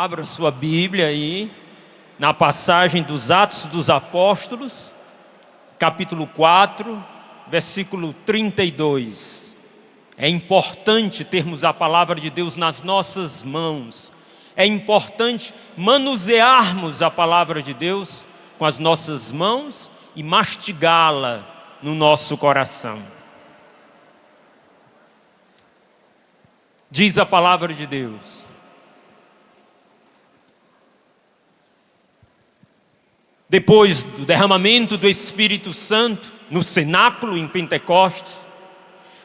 Abra sua Bíblia aí, na passagem dos Atos dos Apóstolos, capítulo 4, versículo 32. É importante termos a palavra de Deus nas nossas mãos. É importante manusearmos a palavra de Deus com as nossas mãos e mastigá-la no nosso coração. Diz a palavra de Deus: depois do derramamento do Espírito Santo no cenáculo em Pentecostes,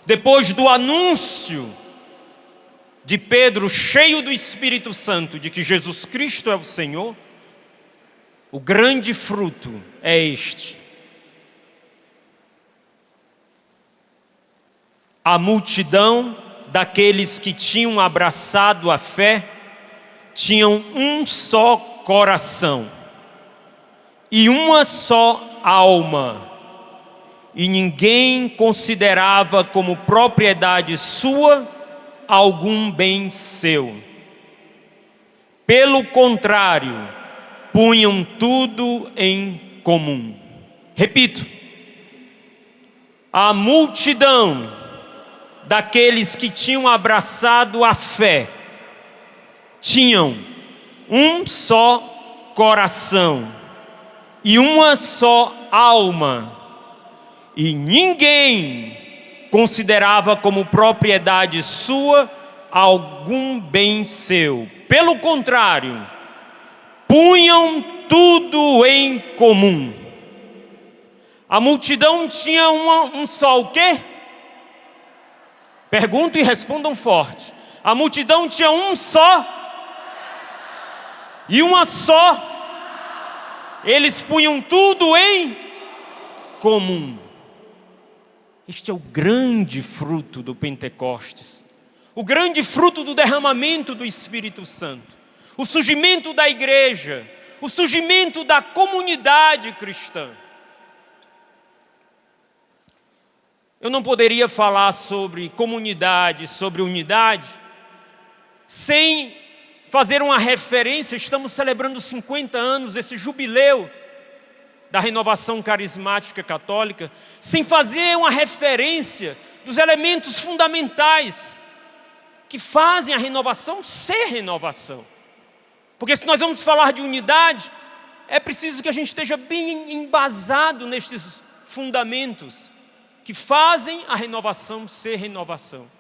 depois do anúncio de Pedro cheio do Espírito Santo de que Jesus Cristo é o Senhor, o grande fruto é este: a multidão daqueles que tinham abraçado a fé tinham um só coração e uma só alma, e ninguém considerava como propriedade sua algum bem seu. Pelo contrário, punham tudo em comum. Repito: a multidão daqueles que tinham abraçado a fé tinham um só coração e uma só alma, e ninguém considerava como propriedade sua algum bem seu. Pelo contrário, punham tudo em comum. A multidão tinha um só o quê? Pergunto e respondam forte. A multidão tinha um só e uma só. Eles punham tudo em comum. Este é o grande fruto do Pentecostes, o grande fruto do derramamento do Espírito Santo, o surgimento da igreja, o surgimento da comunidade cristã. Eu não poderia falar sobre comunidade, sobre unidade, sem fazer uma referência. Estamos celebrando 50 anos, esse jubileu da renovação carismática católica, sem fazer uma referência dos elementos fundamentais que fazem a renovação ser renovação. Porque se nós vamos falar de unidade, é preciso que a gente esteja bem embasado nestes fundamentos que fazem a renovação ser renovação.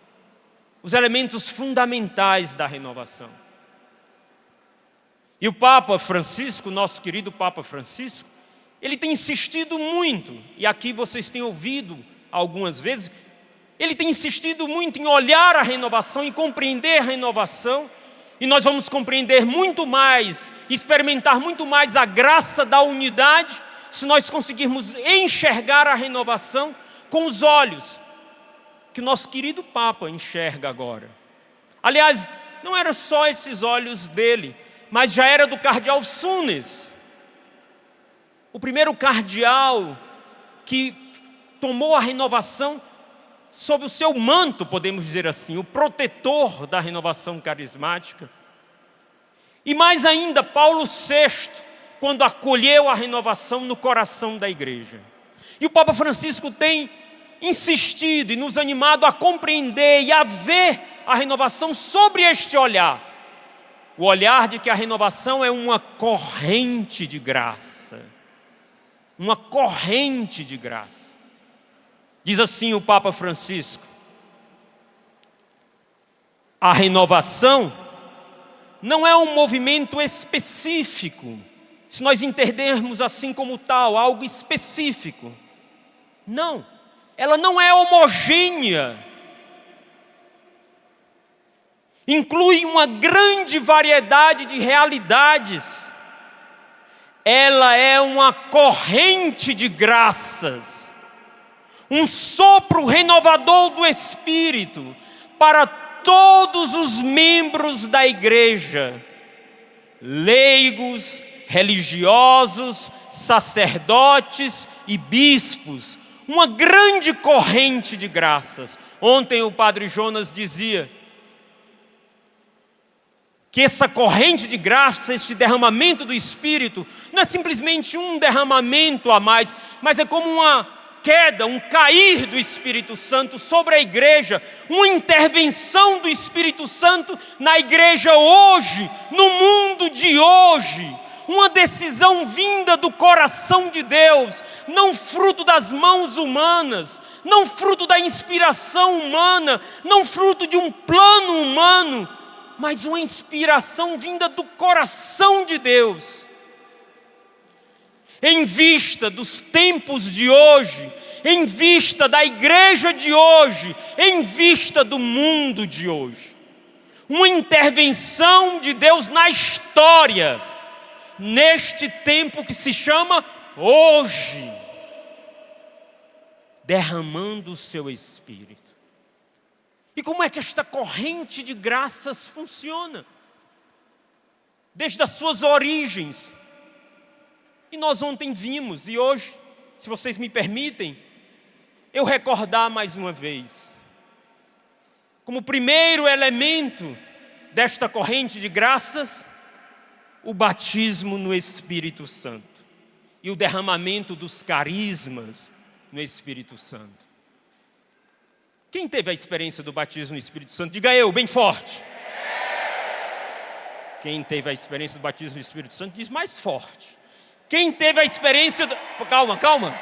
Os elementos fundamentais da renovação. E o Papa Francisco, nosso querido Papa Francisco, ele tem insistido muito, e aqui vocês têm ouvido algumas vezes, ele tem insistido muito em olhar a renovação e compreender a renovação, e nós vamos compreender muito mais, experimentar muito mais a graça da unidade, se nós conseguirmos enxergar a renovação com os olhos que o nosso querido Papa enxerga agora. Aliás, não eram só esses olhos dele, mas já era do cardeal Sunes, o primeiro cardeal que tomou a renovação sob o seu manto, podemos dizer assim, o protetor da renovação carismática. E mais ainda, Paulo VI, quando acolheu a renovação no coração da igreja. E o Papa Francisco tem insistido e nos animado a compreender e a ver a renovação sobre este olhar. O olhar de que a renovação é uma corrente de graça. Uma corrente de graça. Diz assim o Papa Francisco: a renovação não é um movimento específico, se nós entendermos assim como tal, algo específico. Não, ela não é homogênea. Inclui uma grande variedade de realidades. Ela é uma corrente de graças, um sopro renovador do Espírito para todos os membros da igreja, leigos, religiosos, sacerdotes e bispos. Uma grande corrente de graças. Ontem o padre Jonas dizia que essa corrente de graça, esse derramamento do Espírito, não é simplesmente um derramamento a mais, mas é como uma queda, um cair do Espírito Santo sobre a igreja, uma intervenção do Espírito Santo na igreja hoje, no mundo de hoje, uma decisão vinda do coração de Deus, não fruto das mãos humanas, não fruto da inspiração humana, não fruto de um plano humano, mas uma inspiração vinda do coração de Deus. Em vista dos tempos de hoje, em vista da igreja de hoje, em vista do mundo de hoje. Uma intervenção de Deus na história, neste tempo que se chama hoje, derramando o seu Espírito. E como é que esta corrente de graças funciona? Desde as suas origens. E nós ontem vimos, e hoje, se vocês me permitem, eu recordar mais uma vez. Como primeiro elemento desta corrente de graças, o batismo no Espírito Santo. E o derramamento dos carismas no Espírito Santo. Quem teve a experiência do batismo no Espírito Santo? Diga eu, bem forte. Quem teve a experiência do batismo no Espírito Santo, diz mais forte. Quem teve a experiência do...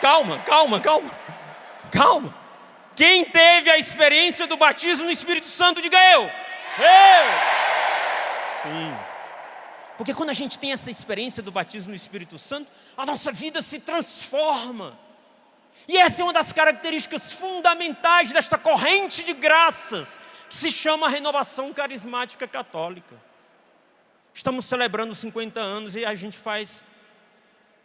Calma. Quem teve a experiência do batismo no Espírito Santo, diga eu. Sim. Porque quando a gente tem essa experiência do batismo no Espírito Santo, a nossa vida se transforma. E essa é uma das características fundamentais desta corrente de graças, que se chama Renovação Carismática Católica. Estamos celebrando 50 anos e a gente faz...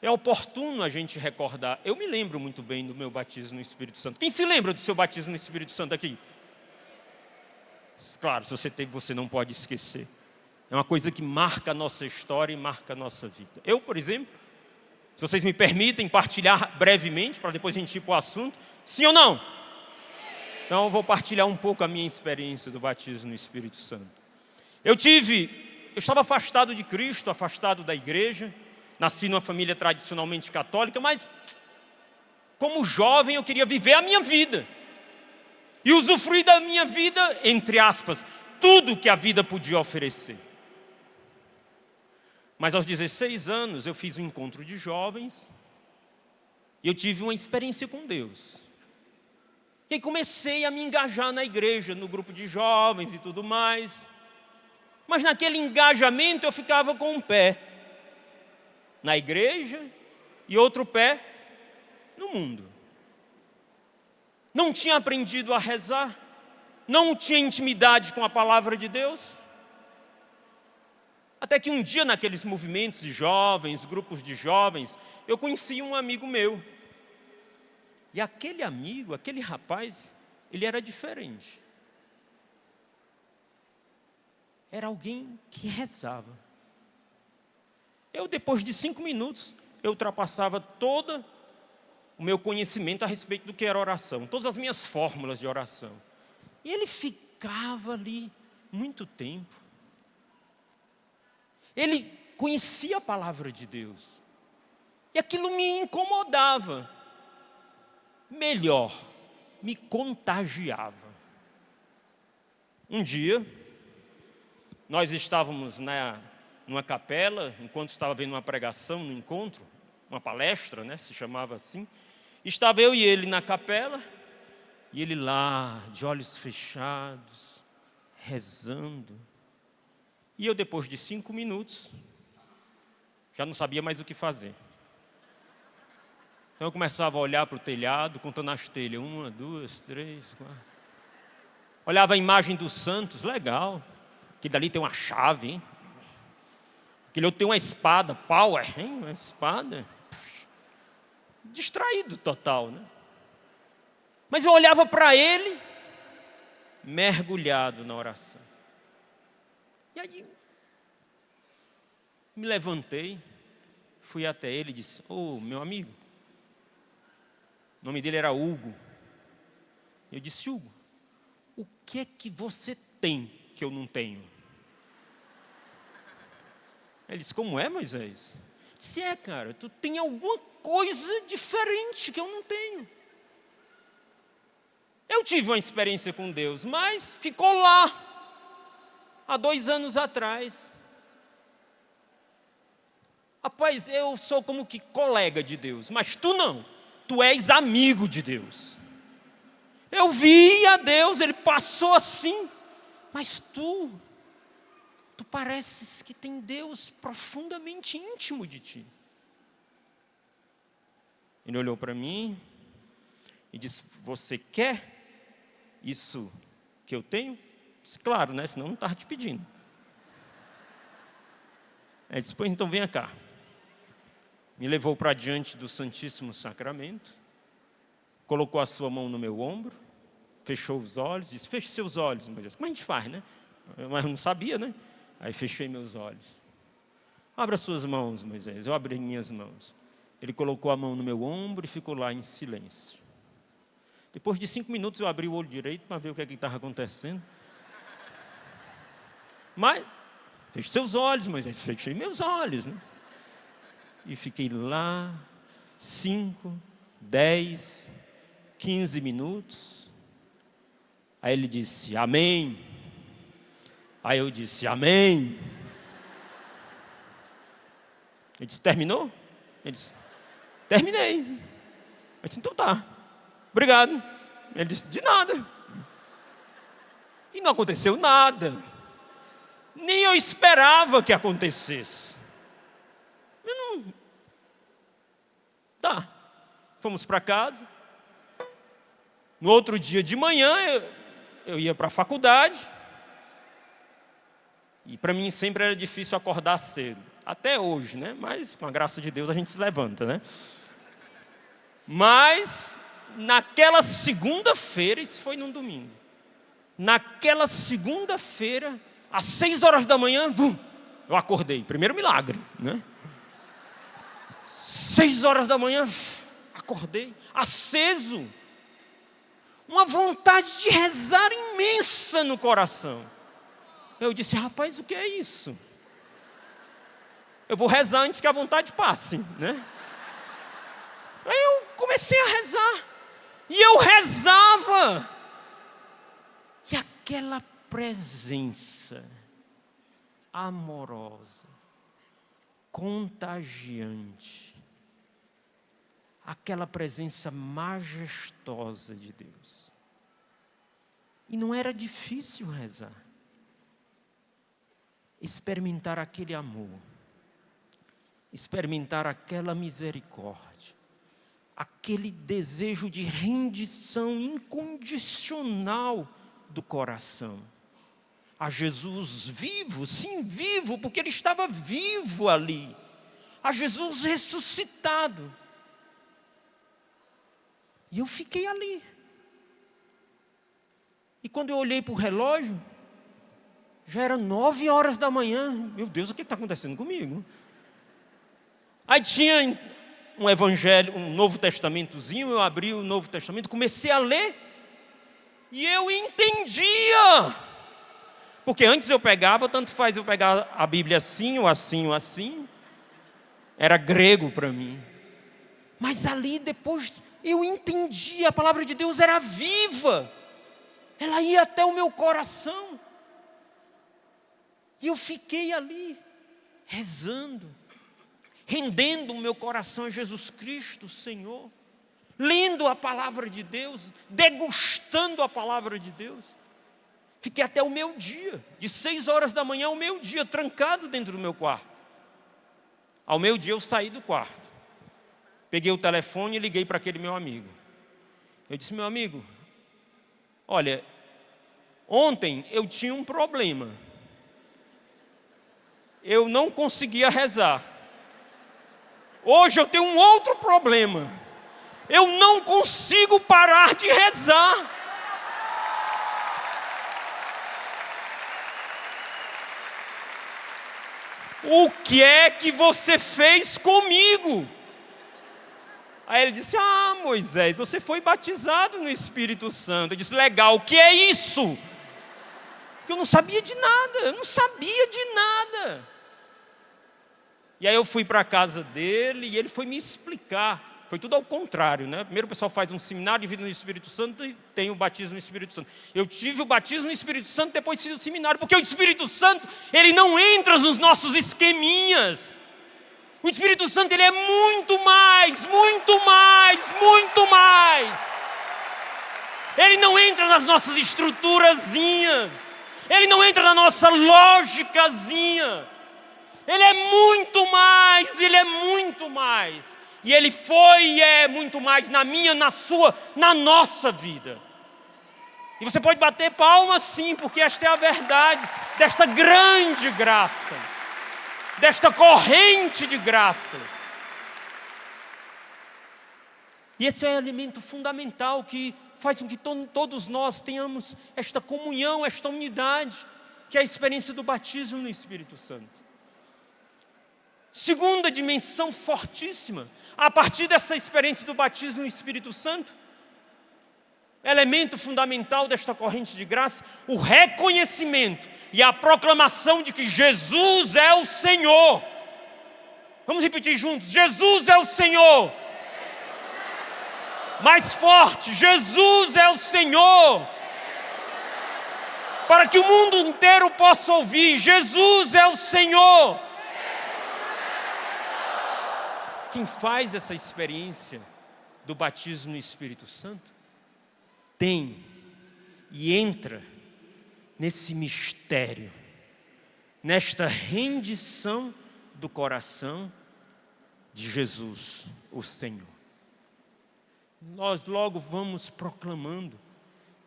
É oportuno a gente recordar. Eu me lembro muito bem do meu batismo no Espírito Santo. Quem se lembra do seu batismo no Espírito Santo aqui? Claro, se você teve, você não pode esquecer. É uma coisa que marca a nossa história e marca a nossa vida. Eu, por exemplo, se vocês me permitem partilhar brevemente, para depois a gente ir para o assunto. Sim ou não? Então eu vou partilhar um pouco a minha experiência do batismo no Espírito Santo. Eu estava afastado de Cristo, afastado da igreja. Nasci numa família tradicionalmente católica, mas como jovem eu queria viver a minha vida. E usufruir da minha vida, entre aspas, tudo que a vida podia oferecer. Mas aos 16 anos eu fiz um encontro de jovens e eu tive uma experiência com Deus. E aí comecei a me engajar na igreja, no grupo de jovens e tudo mais. Mas naquele engajamento eu ficava com um pé na igreja e outro pé no mundo. Não tinha aprendido a rezar, não tinha intimidade com a palavra de Deus. Até que um dia, naqueles movimentos de jovens, grupos de jovens, eu conheci um amigo meu. E aquele amigo, aquele rapaz, ele era diferente. Era alguém que rezava. Eu, depois de 5 minutos, eu ultrapassava todo o meu conhecimento a respeito do que era oração, todas as minhas fórmulas de oração. E ele ficava ali muito tempo. Ele conhecia a palavra de Deus. E aquilo me incomodava. Melhor, me contagiava. Um dia, nós estávamos numa capela, enquanto estava vendo uma pregação, no encontro, uma palestra, se chamava assim. Estava eu e ele na capela, e ele lá, de olhos fechados, rezando. E eu, depois de 5 minutos, já não sabia mais o que fazer. Então eu começava a olhar para o telhado, contando as telhas. 1, 2, 3, 4. Olhava a imagem dos santos, legal. Aquele dali tem uma chave, hein? Aquele outro tem uma espada, power, hein? Uma espada. Distraído total, né? Mas eu olhava para ele, mergulhado na oração. E aí, me levantei, fui até ele e disse: meu amigo. O nome dele era Hugo. Eu disse: Hugo, o que é que você tem que eu não tenho? Ele disse, como é, Moisés? Eu disse, cara, tu tem alguma coisa diferente que eu não tenho. Eu tive uma experiência com Deus, mas ficou lá, há 2 anos atrás. Rapaz, eu sou como que colega de Deus, mas tu não. Tu és amigo de Deus. Eu vi a Deus, Ele passou assim, mas tu pareces que tem Deus profundamente íntimo de ti. Ele olhou para mim e disse, você quer isso que eu tenho? Eu disse, claro, né? Senão eu não estava te pedindo. Ele disse, pois então venha cá. Me levou para diante do Santíssimo Sacramento, colocou a sua mão no meu ombro, fechou os olhos, disse, feche seus olhos, meu Deus. Como a gente faz, né? Mas eu não sabia, né? Aí fechei meus olhos. Abra suas mãos, Moisés. Eu abri minhas mãos. Ele colocou a mão no meu ombro e ficou lá em silêncio. Depois de 5 minutos eu abri o olho direito para ver o que estava acontecendo. Mas, feche seus olhos, Moisés. Fechei meus olhos, né? E fiquei lá 5, 10, 15 minutos. Aí ele disse, amém. Aí eu disse, amém. Ele disse, terminou? Ele disse, terminei. Eu disse, então tá, obrigado. Ele disse, de nada. E não aconteceu nada. Nem eu esperava que acontecesse. Eu não... Tá, fomos para casa. No outro dia de manhã, eu ia para a faculdade. E para mim sempre era difícil acordar cedo. Até hoje, né? Mas com a graça de Deus a gente se levanta, né? Mas naquela segunda-feira, isso foi num domingo. Naquela segunda-feira, às 6 horas da manhã, eu acordei. Primeiro milagre, né? 6 horas da manhã, acordei, aceso. Uma vontade de rezar imensa no coração. Eu disse, rapaz, o que é isso? Eu vou rezar antes que a vontade passe, né? Aí eu comecei a rezar. E eu rezava. E aquela presença amorosa, contagiante, aquela presença majestosa de Deus. E não era difícil rezar. Experimentar aquele amor, experimentar aquela misericórdia, aquele desejo de rendição incondicional do coração. A Jesus vivo, sim, vivo, porque Ele estava vivo ali. A Jesus ressuscitado. E eu fiquei ali. E quando eu olhei para o relógio, já era 9 horas da manhã. Meu Deus, o que está acontecendo comigo? Aí tinha um evangelho, um Novo Testamentozinho. Eu abri o Novo Testamento, comecei a ler. E eu entendia. Porque antes eu pegava, tanto faz eu pegar a Bíblia assim, ou assim, ou assim. Era grego para mim. Mas ali depois eu entendi, a palavra de Deus era viva. Ela ia até o meu coração. E eu fiquei ali, rezando, rendendo o meu coração a Jesus Cristo, Senhor, lendo a palavra de Deus, degustando a palavra de Deus. Fiquei até o meu dia, de 6 horas da manhã ao meu dia, trancado dentro do meu quarto. Ao meu dia eu saí do quarto, peguei o telefone e liguei para aquele meu amigo. Eu disse, meu amigo, olha, ontem eu tinha um problema. Eu não conseguia rezar. Hoje eu tenho um outro problema. Eu não consigo parar de rezar. O que é que você fez comigo? Aí ele disse, Moisés, você foi batizado no Espírito Santo. Eu disse, legal, o que é isso? Porque eu não sabia de nada, E aí eu fui para a casa dele e ele foi me explicar. Foi tudo ao contrário, né? Primeiro o pessoal faz um seminário de vida no Espírito Santo e tem o batismo no Espírito Santo. Eu tive o batismo no Espírito Santo, depois fiz o seminário, porque o Espírito Santo, ele não entra nos nossos esqueminhas. O Espírito Santo, ele é muito mais, muito mais, muito mais. Ele não entra nas nossas estruturazinhas. Ele não entra na nossa lógicazinha. Ele é muito mais, ele é muito mais. E ele foi e é muito mais na minha, na sua, na nossa vida. E você pode bater palmas sim, porque esta é a verdade desta grande graça, desta corrente de graças. E esse é o elemento fundamental que faz com que todos nós tenhamos esta comunhão, esta unidade, que é a experiência do batismo no Espírito Santo. Segunda dimensão fortíssima, a partir dessa experiência do batismo no Espírito Santo, elemento fundamental desta corrente de graça, o reconhecimento e a proclamação de que Jesus é o Senhor. Vamos repetir juntos: Jesus é o Senhor. Mais forte: Jesus é o Senhor. Para que o mundo inteiro possa ouvir: Jesus é o Senhor. Quem faz essa experiência do batismo no Espírito Santo tem e entra nesse mistério, nesta rendição do coração de Jesus, o Senhor. Nós logo vamos proclamando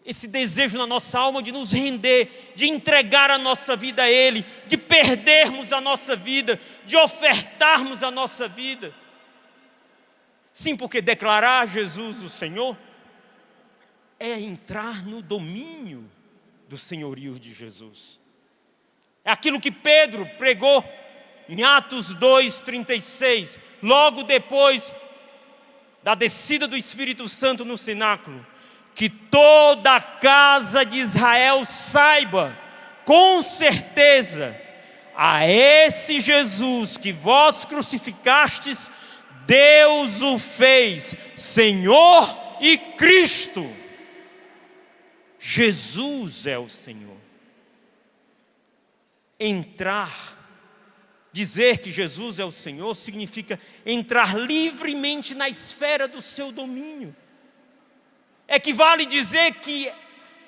esse desejo na nossa alma de nos render, de entregar a nossa vida a Ele, de perdermos a nossa vida, de ofertarmos a nossa vida. Sim, porque declarar Jesus o Senhor é entrar no domínio do senhorio de Jesus. É aquilo que Pedro pregou em Atos 2:36, logo depois da descida do Espírito Santo no cenáculo: que toda a casa de Israel saiba com certeza, a esse Jesus que vós crucificastes, Deus o fez Senhor e Cristo. Jesus é o Senhor. Entrar, dizer que Jesus é o Senhor, significa entrar livremente na esfera do seu domínio. Equivale dizer que,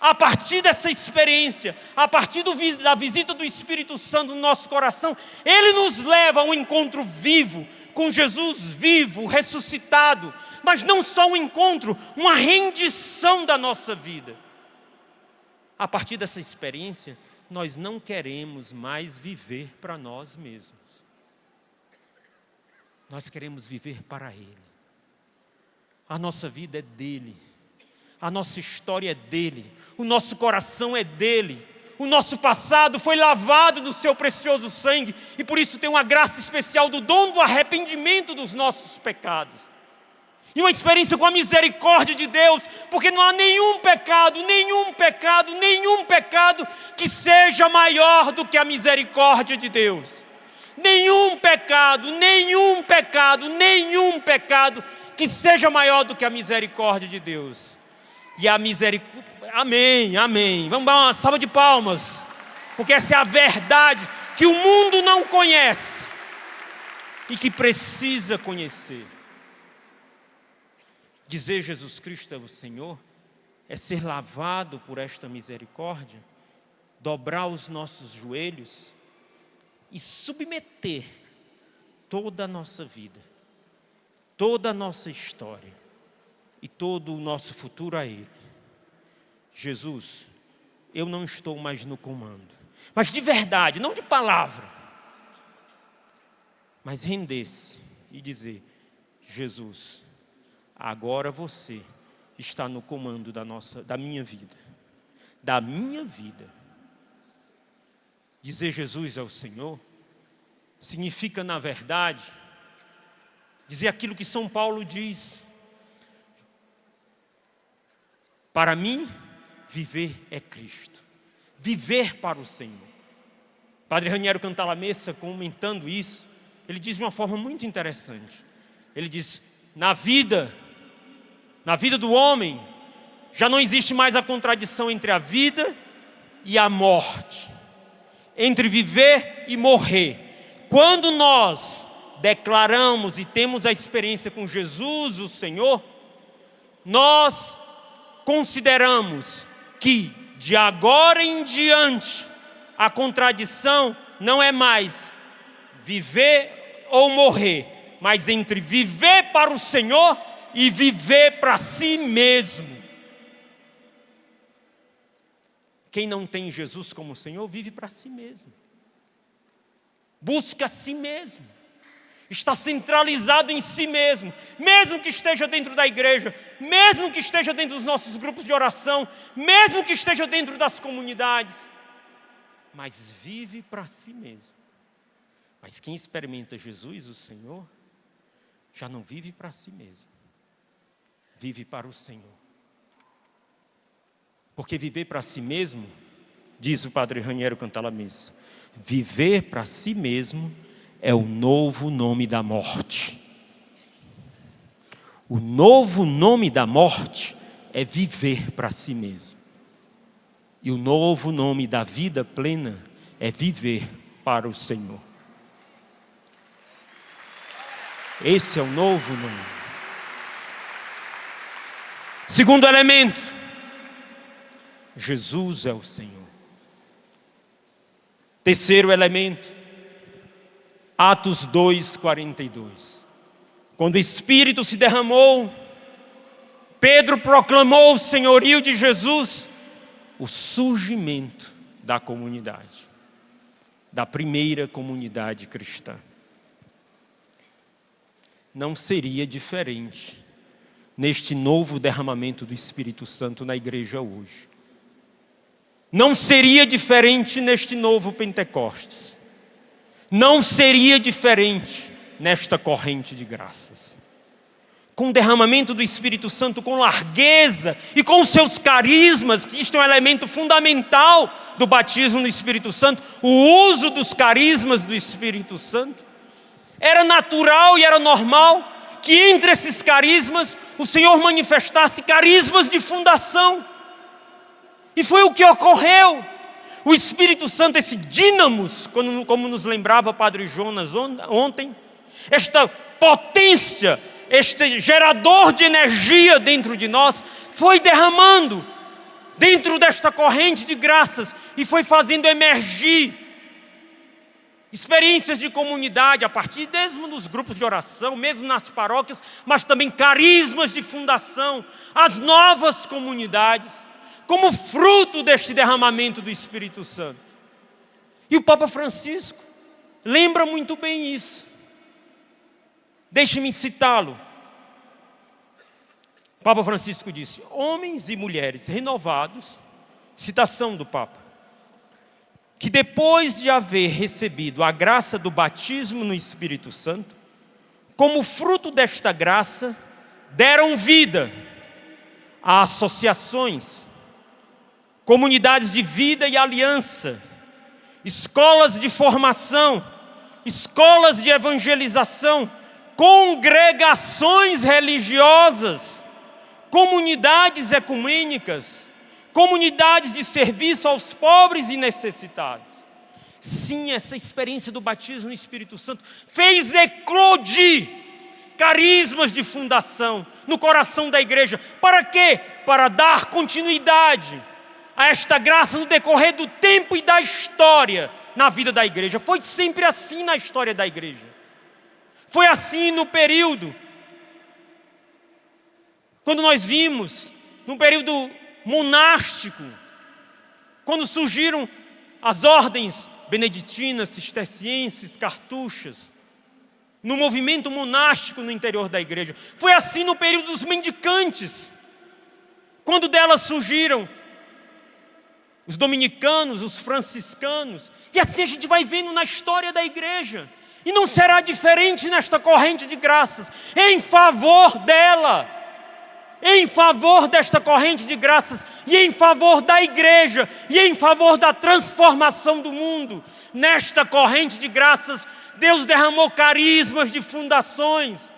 a partir dessa experiência, a partir da visita do Espírito Santo no nosso coração, Ele nos leva a um encontro vivo, com Jesus vivo, ressuscitado. Mas não só um encontro, uma rendição da nossa vida. A partir dessa experiência, nós não queremos mais viver para nós mesmos. Nós queremos viver para Ele. A nossa vida é dEle. A nossa história é dEle. O nosso coração é dEle. O nosso passado foi lavado no seu precioso sangue. E por isso tem uma graça especial do dom do arrependimento dos nossos pecados. E uma experiência com a misericórdia de Deus. Porque não há nenhum pecado que seja maior do que a misericórdia de Deus. Nenhum pecado que seja maior do que a misericórdia de Deus. E a misericórdia... Amém, amém. Vamos dar uma salva de palmas. Porque essa é a verdade que o mundo não conhece e que precisa conhecer. Dizer Jesus Cristo é o Senhor é ser lavado por esta misericórdia, dobrar os nossos joelhos e submeter toda a nossa vida, toda a nossa história e todo o nosso futuro a Ele. Jesus, eu não estou mais no comando, mas de verdade, não de palavra, mas render-se e dizer: Jesus, agora você está no comando da minha vida. Dizer Jesus é o Senhor significa, na verdade, dizer aquilo que São Paulo diz: para mim, viver é Cristo. Viver para o Senhor. Padre Raniero Cantalamessa, comentando isso, ele diz de uma forma muito interessante. Ele diz, na vida do homem, já não existe mais a contradição entre a vida e a morte, entre viver e morrer. Quando nós declaramos e temos a experiência com Jesus, o Senhor, nós consideramos que de agora em diante a contradição não é mais viver ou morrer, mas entre viver para o Senhor e viver para si mesmo. Quem não tem Jesus como Senhor vive para si mesmo, busca a si mesmo, está centralizado em si mesmo, mesmo que esteja dentro da igreja, mesmo que esteja dentro dos nossos grupos de oração, mesmo que esteja dentro das comunidades, mas vive para si mesmo. Mas quem experimenta Jesus, o Senhor, já não vive para si mesmo, vive para o Senhor. Porque viver para si mesmo, diz o padre Raniero Cantalamessa, viver para si mesmo é o novo nome da morte. O novo nome da morte é viver para si mesmo. E o novo nome da vida plena é viver para o Senhor. Esse é o novo nome. Segundo elemento, Jesus é o Senhor. Terceiro elemento, Atos 2:42. Quando o Espírito se derramou, Pedro proclamou o senhorio de Jesus, o surgimento da comunidade, da primeira comunidade cristã. Não seria diferente neste novo derramamento do Espírito Santo na igreja hoje. Não seria diferente neste novo Pentecostes. Não seria diferente nesta corrente de graças. Com o derramamento do Espírito Santo, com largueza e com os seus carismas, que isto é um elemento fundamental do batismo no Espírito Santo, o uso dos carismas do Espírito Santo, era natural e era normal que entre esses carismas o Senhor manifestasse carismas de fundação. E foi o que ocorreu. O Espírito Santo, esse dínamos, como nos lembrava o Padre Jonas ontem, esta potência, este gerador de energia dentro de nós, foi derramando dentro desta corrente de graças e foi fazendo emergir experiências de comunidade, a partir mesmo dos grupos de oração, mesmo nas paróquias, mas também carismas de fundação, as novas comunidades, como fruto deste derramamento do Espírito Santo. E o Papa Francisco lembra muito bem isso. Deixe-me citá-lo. O Papa Francisco disse: homens e mulheres renovados, citação do Papa, que depois de haver recebido a graça do batismo no Espírito Santo, como fruto desta graça, deram vida a associações, comunidades de vida e aliança, escolas de formação, escolas de evangelização, congregações religiosas, comunidades ecumênicas, comunidades de serviço aos pobres e necessitados. Sim, essa experiência do batismo no Espírito Santo fez eclodir carismas de fundação no coração da igreja. Para quê? Para dar continuidade a esta graça no decorrer do tempo e da história na vida da igreja. Foi sempre assim na história da igreja. Foi assim no período, quando nós vimos, no período monástico, quando surgiram as ordens beneditinas, cistercienses, cartuchas, no movimento monástico no interior da igreja. Foi assim no período dos mendicantes, quando delas surgiram os dominicanos, os franciscanos, e assim a gente vai vendo na história da igreja, e não será diferente nesta corrente de graças, em favor dela, em favor desta corrente de graças, e em favor da igreja, e em favor da transformação do mundo. Nesta corrente de graças, Deus derramou carismas de fundações,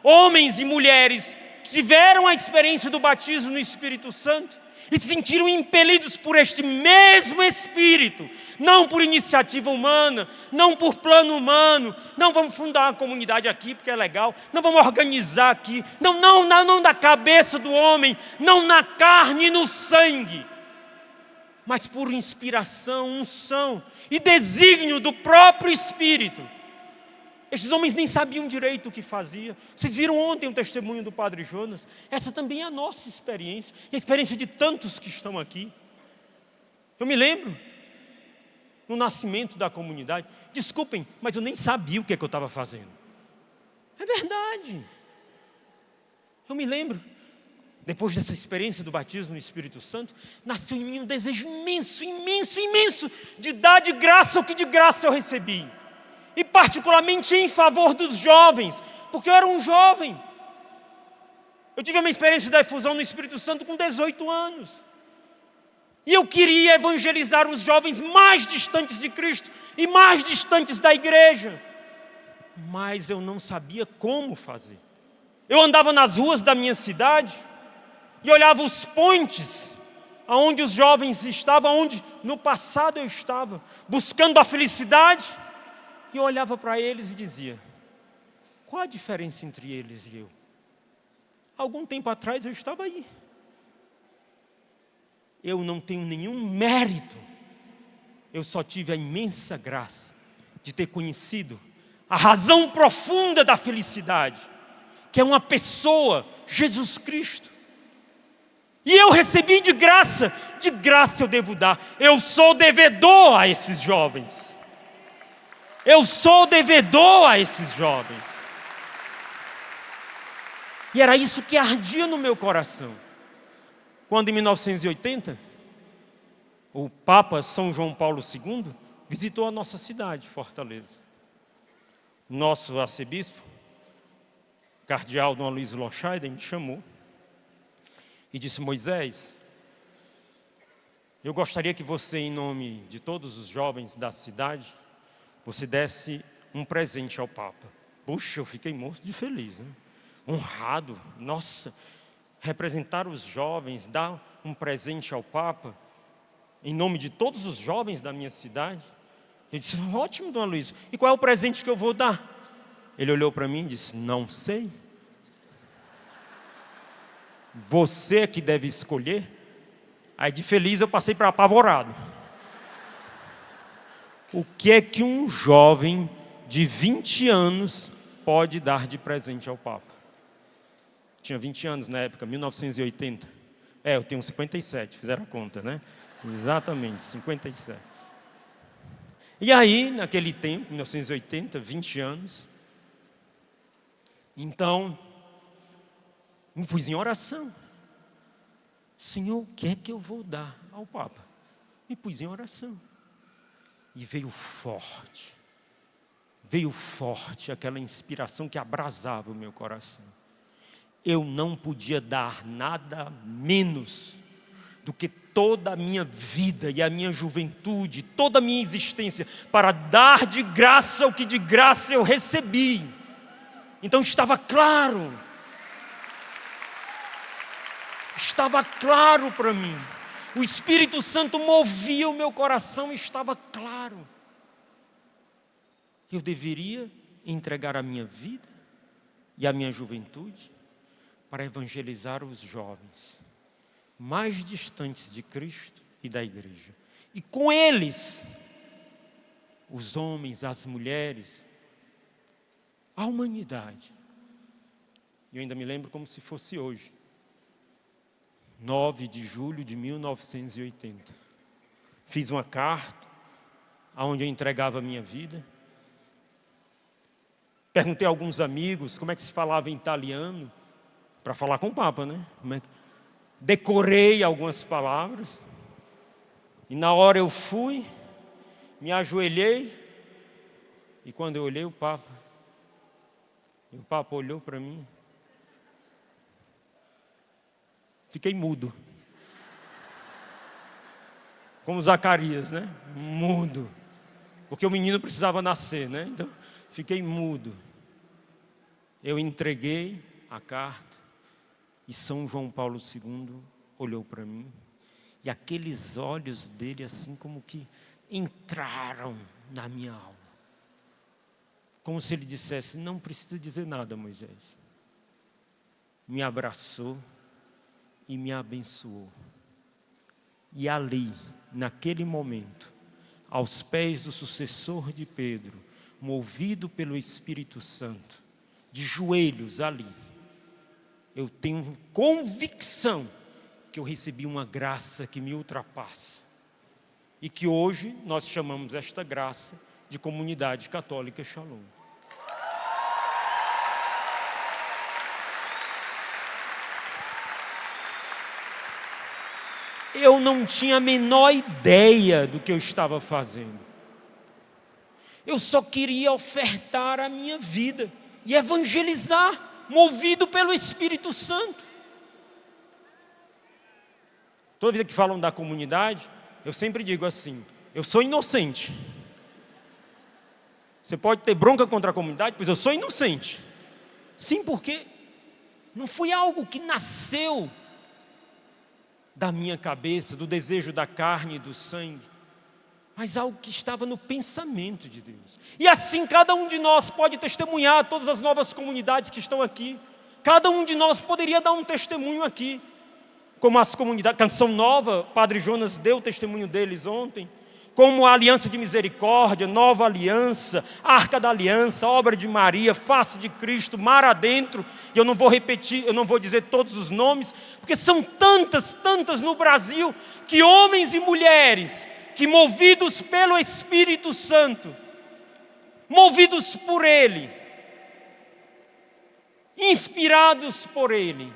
homens e mulheres que tiveram a experiência do batismo no Espírito Santo e se sentiram impelidos por este mesmo Espírito, não por iniciativa humana, não por plano humano, não vamos fundar uma comunidade aqui porque é legal, não vamos organizar aqui, não da cabeça do homem, não na carne e no sangue, mas por inspiração, unção e desígnio do próprio Espírito. Estes homens nem sabiam direito o que fazia. Vocês viram ontem o testemunho do Padre Jonas? Essa também é a nossa experiência, e a experiência de tantos que estão aqui. Eu me lembro, no nascimento da comunidade, desculpem, mas eu nem sabia o que eu estava fazendo. É verdade. Eu me lembro, depois dessa experiência do batismo no Espírito Santo, nasceu em mim um desejo imenso, imenso, imenso, de dar de graça o que de graça eu recebi. E particularmente em favor dos jovens, porque eu era um jovem. Eu tive uma experiência da efusão no Espírito Santo com 18 anos. E eu queria evangelizar os jovens mais distantes de Cristo e mais distantes da igreja. Mas eu não sabia como fazer. Eu andava nas ruas da minha cidade e olhava os pontes aonde os jovens estavam, onde no passado eu estava, buscando a felicidade. E eu olhava para eles e dizia: qual a diferença entre eles e eu? Algum tempo atrás eu estava aí. Eu não tenho nenhum mérito. Eu só tive a imensa graça de ter conhecido a razão profunda da felicidade, que é uma pessoa, Jesus Cristo. E eu recebi de graça eu devo dar. Eu sou devedor a esses jovens. Eu sou devedor a esses jovens. E era isso que ardia no meu coração. Quando em 1980, o Papa São João Paulo II visitou a nossa cidade, Fortaleza. Nosso arcebispo, cardeal Dom Aloysio Lochaiden, me chamou e disse: Moisés, eu gostaria que você, em nome de todos os jovens da cidade, você desse um presente ao Papa. Puxa, eu fiquei morto de feliz, né? Honrado, nossa, representar os jovens, dar um presente ao Papa, em nome de todos os jovens da minha cidade. Eu disse: ótimo, Dom Aloysio, e qual é o presente que eu vou dar? Ele olhou para mim e disse: não sei. Você é que deve escolher. Aí de feliz eu passei para apavorado. O que é que um jovem de 20 anos pode dar de presente ao Papa? Tinha 20 anos na época, 1980. Eu tenho 57, fizeram a conta, né? Exatamente, 57. E aí, naquele tempo, 1980, 20 anos, então, me pus em oração. Senhor, o que é que eu vou dar ao Papa? Me pus em oração. E veio forte aquela inspiração que abrasava o meu coração. Eu não podia dar nada menos do que toda a minha vida e a minha juventude, toda a minha existência, para dar de graça o que de graça eu recebi. Então estava claro para mim. O Espírito Santo movia o meu coração e estava claro. Eu deveria entregar a minha vida e a minha juventude para evangelizar os jovens mais distantes de Cristo e da igreja. E com eles, os homens, as mulheres, a humanidade. Eu ainda me lembro como se fosse hoje. 9 de julho de 1980. Fiz uma carta onde eu entregava a minha vida. Perguntei a alguns amigos como é que se falava em italiano, para falar com o Papa, né? Decorei algumas palavras. E na hora eu fui, me ajoelhei, e quando eu olhei o Papa olhou para mim. Fiquei mudo. Como Zacarias, né? Mudo. Porque o menino precisava nascer, né? Então, fiquei mudo. Eu entreguei a carta e São João Paulo II olhou para mim. E aqueles olhos dele assim como que entraram na minha alma. Como se ele dissesse, não precisa dizer nada, Moisés. Me abraçou e me abençoou. E ali, naquele momento, aos pés do sucessor de Pedro, movido pelo Espírito Santo, de joelhos ali, eu tenho convicção que eu recebi uma graça que me ultrapassa. E que hoje nós chamamos esta graça de Comunidade Católica Shalom. Eu não tinha a menor ideia do que eu estava fazendo. Eu só queria ofertar a minha vida e evangelizar, movido pelo Espírito Santo. Toda vida que falam da comunidade, eu sempre digo assim, eu sou inocente. Você pode ter bronca contra a comunidade, pois eu sou inocente. Sim, porque não foi algo que nasceu da minha cabeça, do desejo da carne e do sangue, mas algo que estava no pensamento de Deus. E assim cada um de nós pode testemunhar todas as novas comunidades que estão aqui. Cada um de nós poderia dar um testemunho aqui. Como as comunidades, Canção Nova, Padre Jonas deu o testemunho deles ontem. Como a Aliança de Misericórdia, Nova Aliança, Arca da Aliança, Obra de Maria, Face de Cristo, Mar Adentro. E eu não vou repetir, eu não vou dizer todos os nomes, porque são tantas no Brasil, que homens e mulheres, que movidos pelo Espírito Santo, movidos por Ele, inspirados por Ele,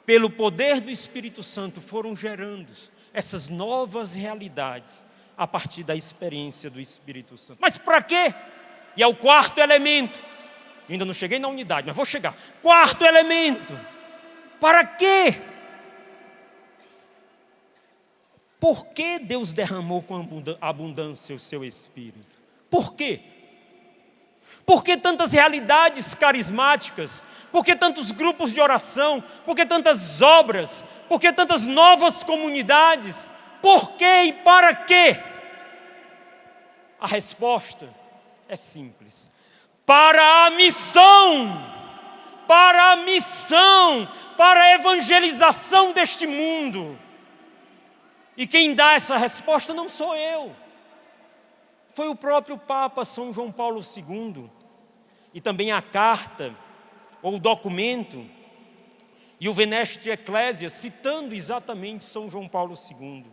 pelo poder do Espírito Santo, foram gerando essas novas realidades, a partir da experiência do Espírito Santo. Mas para quê? E é o quarto elemento. Eu ainda não cheguei na unidade, mas vou chegar. Quarto elemento. Para quê? Por que Deus derramou com abundância o seu Espírito? Por quê? Por que tantas realidades carismáticas? Por que tantos grupos de oração? Por que tantas obras? Por que tantas novas comunidades? Por quê e para quê? A resposta é simples. Para a missão, para a evangelização deste mundo. E quem dá essa resposta não sou eu. Foi o próprio Papa São João Paulo II. E também a carta, ou o documento, e o Veneste Ecclesia, citando exatamente São João Paulo II.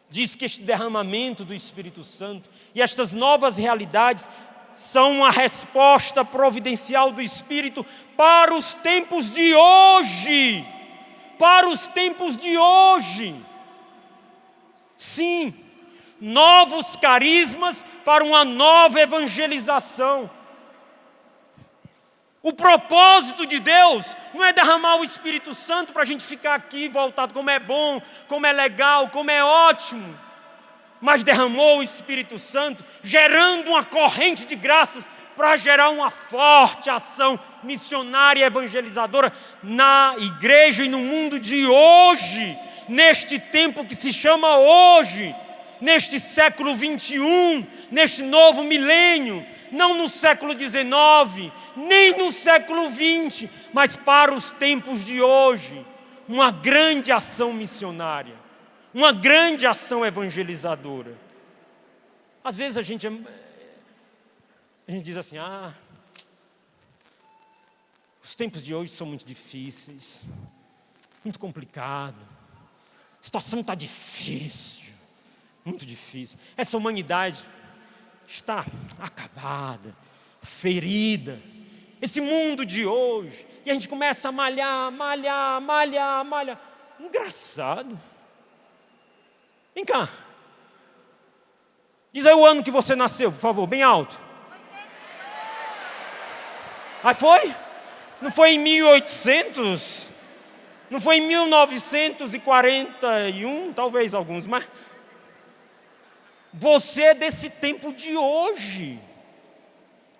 Diz que este derramamento do Espírito Santo e estas novas realidades são a resposta providencial do Espírito para os tempos de hoje. Para os tempos de hoje. Sim, novos carismas para uma nova evangelização. O propósito de Deus não é derramar o Espírito Santo para a gente ficar aqui voltado, como é bom, como é legal, como é ótimo. Mas derramou o Espírito Santo, gerando uma corrente de graças para gerar uma forte ação missionária e evangelizadora na igreja e no mundo de hoje, neste tempo que se chama hoje, neste século 21, neste novo milênio, não no século 19, nem no século 20, mas para os tempos de hoje, uma grande ação missionária, uma grande ação evangelizadora. Às vezes a gente diz assim, os tempos de hoje são muito difíceis, muito complicado, a situação está difícil, muito difícil. Essa humanidade está acabada, ferida. Esse mundo de hoje. E a gente começa a malhar. Engraçado. Vem cá. Diz aí o ano que você nasceu, por favor, bem alto. Aí foi? Não foi em 1800? Não foi em 1941, talvez alguns, mas você é desse tempo de hoje.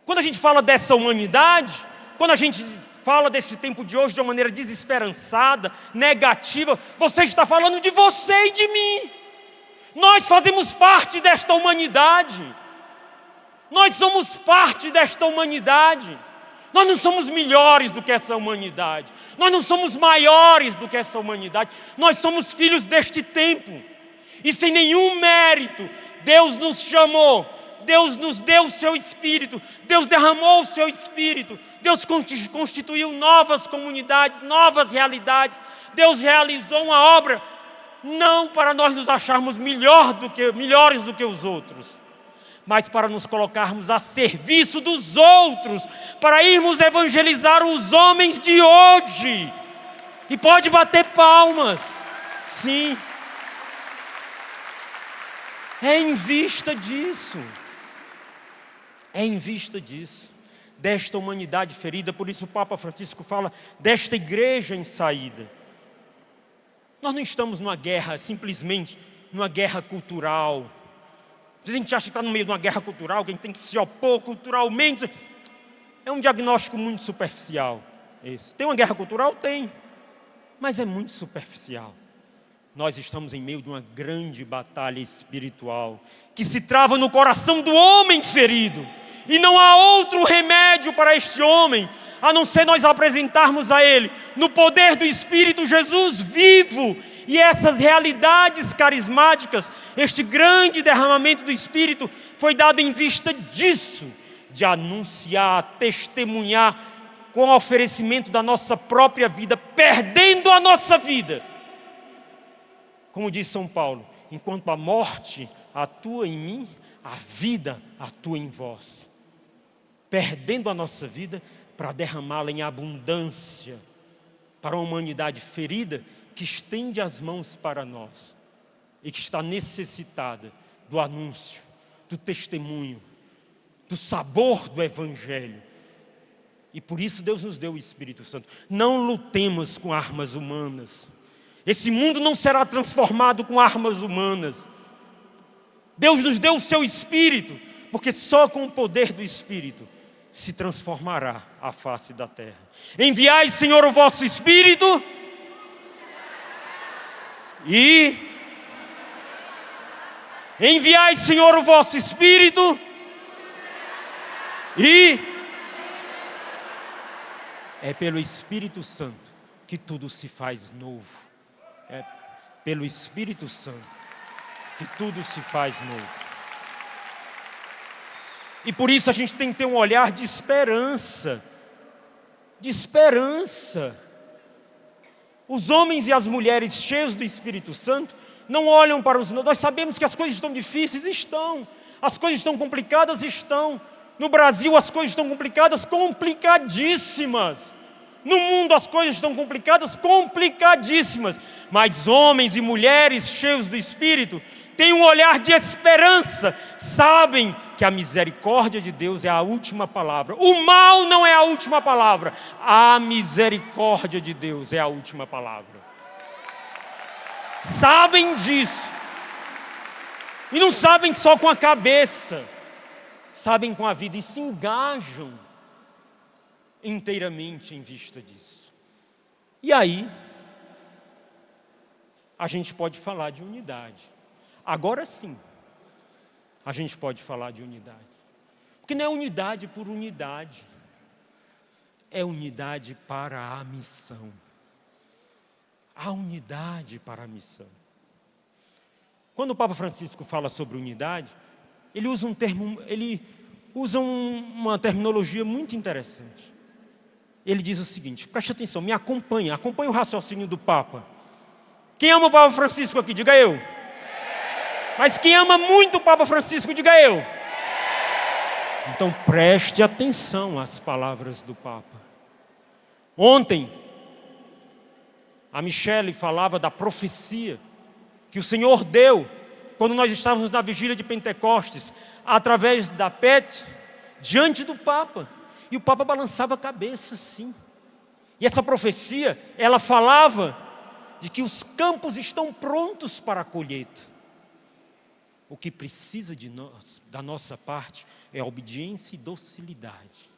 Quando a gente fala dessa humanidade, quando a gente fala desse tempo de hoje de uma maneira desesperançada, negativa, você está falando de você e de mim. Nós fazemos parte desta humanidade. Nós somos parte desta humanidade. Nós não somos melhores do que essa humanidade. Nós não somos maiores do que essa humanidade. Nós somos filhos deste tempo. E sem nenhum mérito, Deus nos chamou. Deus nos deu o seu Espírito. Deus derramou o seu Espírito. Deus constituiu novas comunidades, novas realidades. Deus realizou uma obra, não para nós nos acharmos melhores do que os outros, mas para nos colocarmos a serviço dos outros, para irmos evangelizar os homens de hoje. E pode bater palmas, sim. É em vista disso. É em vista disso, desta humanidade ferida. Por isso o Papa Francisco fala desta igreja em saída. Nós não estamos numa guerra, simplesmente numa guerra cultural. A gente acha que está no meio de uma guerra cultural, que a gente tem que se opor culturalmente. É um diagnóstico muito superficial esse. Tem uma guerra cultural? Tem. Mas é muito superficial. Nós estamos em meio de uma grande batalha espiritual, que se trava no coração do homem ferido. E não há outro remédio para este homem, a não ser nós apresentarmos a ele, no poder do Espírito, Jesus vivo. E essas realidades carismáticas, este grande derramamento do Espírito, foi dado em vista disso, de anunciar, testemunhar, com o oferecimento da nossa própria vida, perdendo a nossa vida. Como diz São Paulo, enquanto a morte atua em mim, a vida atua em vós. Perdendo a nossa vida para derramá-la em abundância para uma humanidade ferida que estende as mãos para nós e que está necessitada do anúncio, do testemunho, do sabor do Evangelho. E por isso Deus nos deu o Espírito Santo. Não lutemos com armas humanas. Esse mundo não será transformado com armas humanas. Deus nos deu o seu Espírito, porque só com o poder do Espírito se transformará a face da terra. Enviai, Senhor, o vosso Espírito e enviai, Senhor, o vosso Espírito e é pelo Espírito Santo que tudo se faz novo. É pelo Espírito Santo que tudo se faz novo. E por isso a gente tem que ter um olhar de esperança. De esperança. Os homens e as mulheres cheios do Espírito Santo não olham para os... Nós sabemos que as coisas estão difíceis, estão. As coisas estão complicadas, estão. No Brasil as coisas estão complicadas, complicadíssimas. No mundo as coisas estão complicadas, complicadíssimas. Mas homens e mulheres cheios do Espírito têm um olhar de esperança. Sabem que a misericórdia de Deus é a última palavra. O mal não é a última palavra. A misericórdia de Deus é a última palavra. Sabem disso. E não sabem só com a cabeça. Sabem com a vida e se engajam inteiramente em vista disso. E aí, a gente pode falar de unidade. Agora sim, a gente pode falar de unidade. Porque não é unidade por unidade. É unidade para a missão. A unidade para a missão. Quando o Papa Francisco fala sobre unidade, ele usa uma terminologia muito interessante. Ele diz o seguinte, preste atenção, me acompanhe o raciocínio do Papa. Quem ama o Papa Francisco aqui, diga eu. Mas quem ama muito o Papa Francisco, diga eu. Então preste atenção às palavras do Papa. Ontem, a Michele falava da profecia que o Senhor deu quando nós estávamos na vigília de Pentecostes, através da PET, diante do Papa. E o Papa balançava a cabeça assim. E essa profecia, ela falava de que os campos estão prontos para a colheita. O que precisa de nós, da nossa parte, é obediência e docilidade.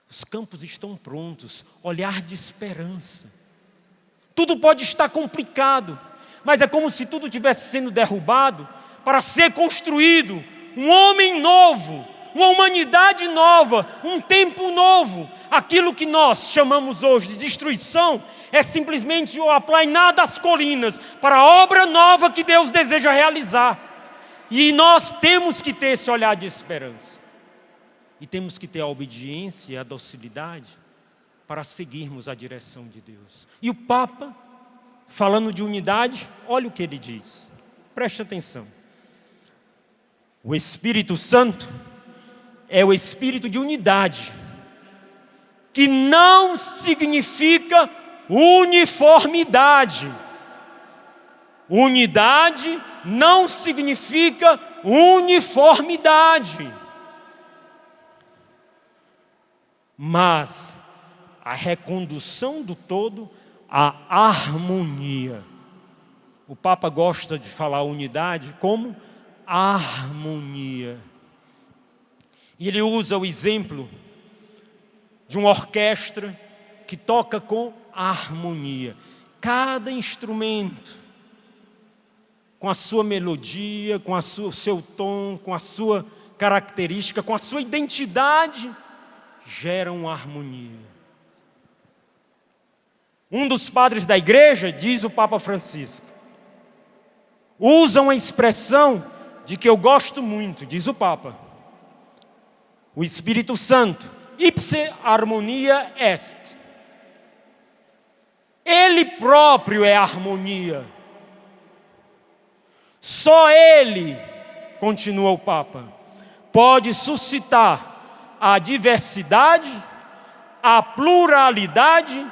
Os campos estão prontos, olhar de esperança. Tudo pode estar complicado, mas é como se tudo estivesse sendo derrubado para ser construído um homem novo, uma humanidade nova, um tempo novo. Aquilo que nós chamamos hoje de destruição é simplesmente o aplainar das colinas para a obra nova que Deus deseja realizar. E nós temos que ter esse olhar de esperança. E temos que ter a obediência e a docilidade para seguirmos a direção de Deus. E o Papa, falando de unidade, olha o que ele diz. Preste atenção. O Espírito Santo é o espírito de unidade, que não significa uniformidade. Unidade não significa uniformidade. Mas a recondução do todo à harmonia. O Papa gosta de falar unidade como harmonia. E ele usa o exemplo de uma orquestra que toca com harmonia. Cada instrumento, com a sua melodia, com o seu tom, com a sua característica, com a sua identidade, geram harmonia. Um dos padres da igreja, diz o Papa Francisco, usa uma expressão de que eu gosto muito, diz o Papa. O Espírito Santo, ipse harmonia est. Ele próprio é harmonia. Só Ele, continua o Papa, pode suscitar a diversidade, a pluralidade,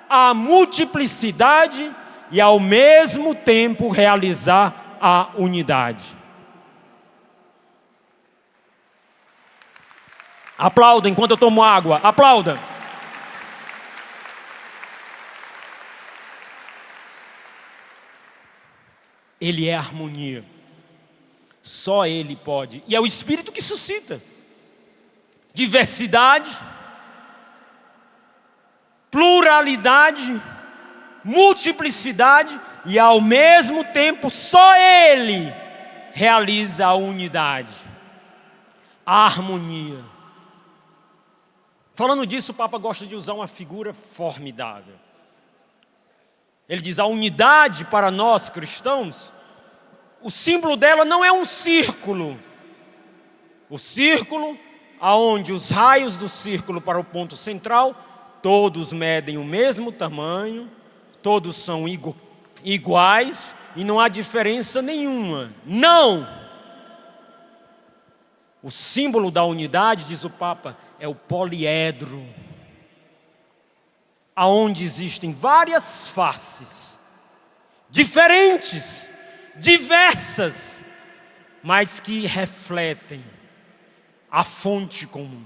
a multiplicidade e ao mesmo tempo realizar a unidade. Aplauda enquanto eu tomo água. Aplauda. Ele é harmonia. Só Ele pode. E é o Espírito que suscita diversidade, pluralidade, multiplicidade e ao mesmo tempo só Ele realiza a unidade, a harmonia. Falando disso, o Papa gosta de usar uma figura formidável. Ele diz: a unidade para nós cristãos, o símbolo dela não é um círculo. O círculo, aonde os raios do círculo para o ponto central, todos medem o mesmo tamanho, todos são iguais e não há diferença nenhuma. Não! O símbolo da unidade, diz o Papa, é o poliedro, aonde existem várias faces, diferentes, diversas, mas que refletem a fonte comum.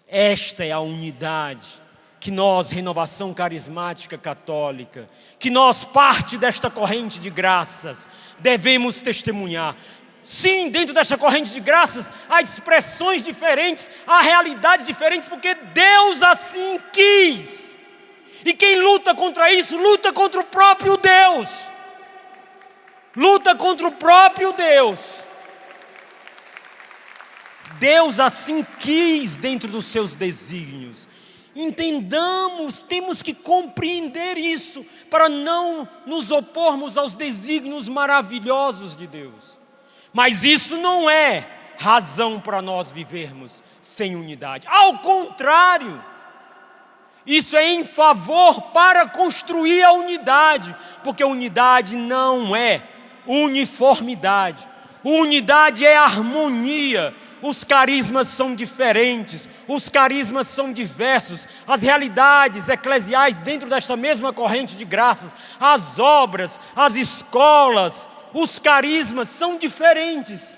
Esta é a unidade que nós, Renovação Carismática Católica, que nós, parte desta corrente de graças, devemos testemunhar. Sim, dentro desta corrente de graças, há expressões diferentes, há realidades diferentes, porque Deus assim quis. E quem luta contra isso, luta contra o próprio Deus. Luta contra o próprio Deus. Deus assim quis dentro dos seus desígnios. Entendamos, temos que compreender isso, para não nos opormos aos desígnios maravilhosos de Deus. Mas isso não é razão para nós vivermos sem unidade. Ao contrário, isso é em favor para construir a unidade, porque a unidade não é uniformidade. Unidade é harmonia. Os carismas são diferentes, os carismas são diversos, as realidades eclesiais dentro desta mesma corrente de graças, as obras, as escolas, os carismas são diferentes,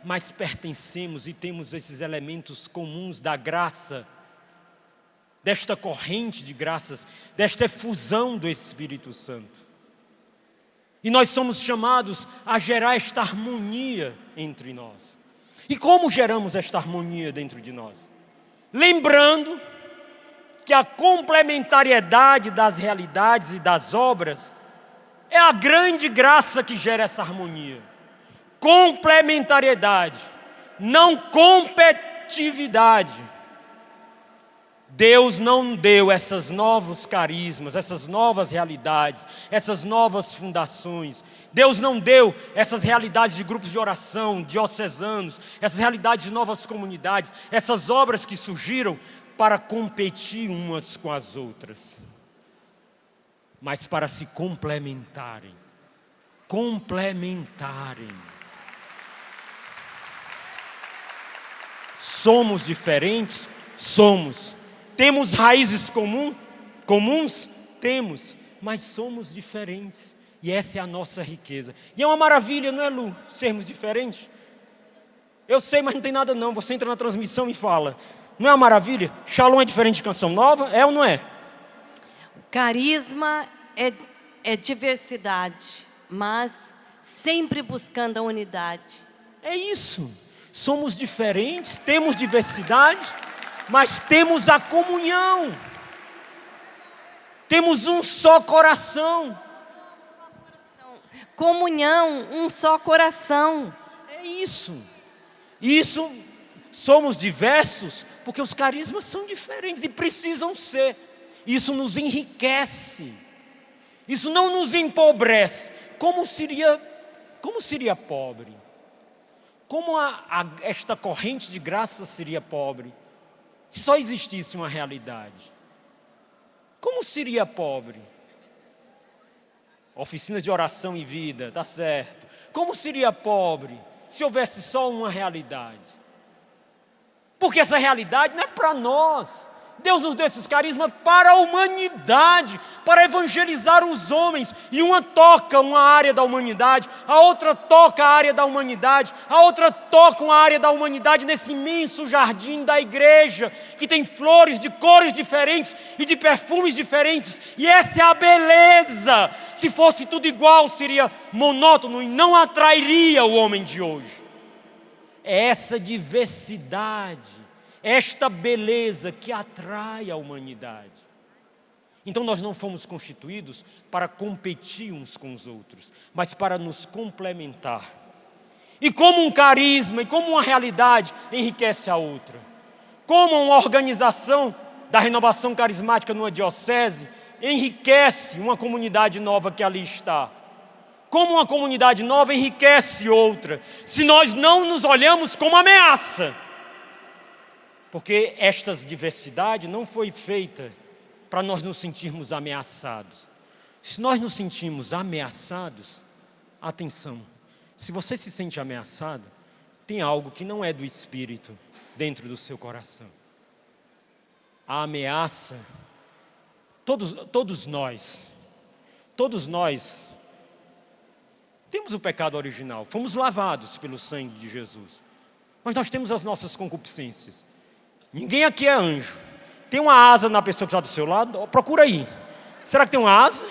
mas pertencemos e temos esses elementos comuns da graça desta corrente de graças, desta efusão do Espírito Santo. E nós somos chamados a gerar esta harmonia entre nós. E como geramos esta harmonia dentro de nós? Lembrando que a complementariedade das realidades e das obras é a grande graça que gera essa harmonia. Complementariedade, não competitividade. Deus não deu esses novos carismas, essas novas realidades, essas novas fundações. Deus não deu essas realidades de grupos de oração, diocesanos, essas realidades de novas comunidades, essas obras que surgiram para competir umas com as outras, mas para se complementarem. Complementarem. Somos diferentes? Somos. Temos raízes comuns? Temos, mas somos diferentes. E essa é a nossa riqueza. E é uma maravilha, não é, Lu? Sermos diferentes. Eu sei, mas não tem nada não. Você entra na transmissão e fala. Não é uma maravilha? Shalom é diferente de Canção Nova? É ou não é? Carisma é diversidade, mas sempre buscando a unidade. É isso. Somos diferentes, temos diversidade, mas temos a comunhão. Temos um só coração. Comunhão, um só coração. É isso. Isso, somos diversos porque os carismas são diferentes e precisam ser. Isso nos enriquece. Isso não nos empobrece. Como seria pobre? Como esta corrente de graça seria pobre se só existisse uma realidade? Como seria pobre? Oficinas de oração e vida, tá certo. Como seria pobre se houvesse só uma realidade? Porque essa realidade não é para nós. Deus nos deu esses carismas para a humanidade, para evangelizar os homens. E uma toca uma área da humanidade, a outra toca a área da humanidade, a outra toca uma área da humanidade nesse imenso jardim da igreja, que tem flores de cores diferentes e de perfumes diferentes. E essa é a beleza. Se fosse tudo igual, seria monótono e não atrairia o homem de hoje. É essa diversidade, esta beleza que atrai a humanidade. Então nós não fomos constituídos para competir uns com os outros, mas para nos complementar. E como um carisma e como uma realidade enriquece a outra. Como uma organização da renovação carismática numa diocese enriquece uma comunidade nova que ali está. Como uma comunidade nova enriquece outra. Se nós não nos olhamos como ameaça. Porque esta diversidade não foi feita para nós nos sentirmos ameaçados. Se nós nos sentimos ameaçados, atenção, se você se sente ameaçado, tem algo que não é do Espírito dentro do seu coração. A ameaça, todos nós temos o pecado original, fomos lavados pelo sangue de Jesus, mas nós temos as nossas concupiscências. Ninguém aqui é anjo. Tem uma asa na pessoa que está do seu lado? Procura aí. Será que tem uma asa?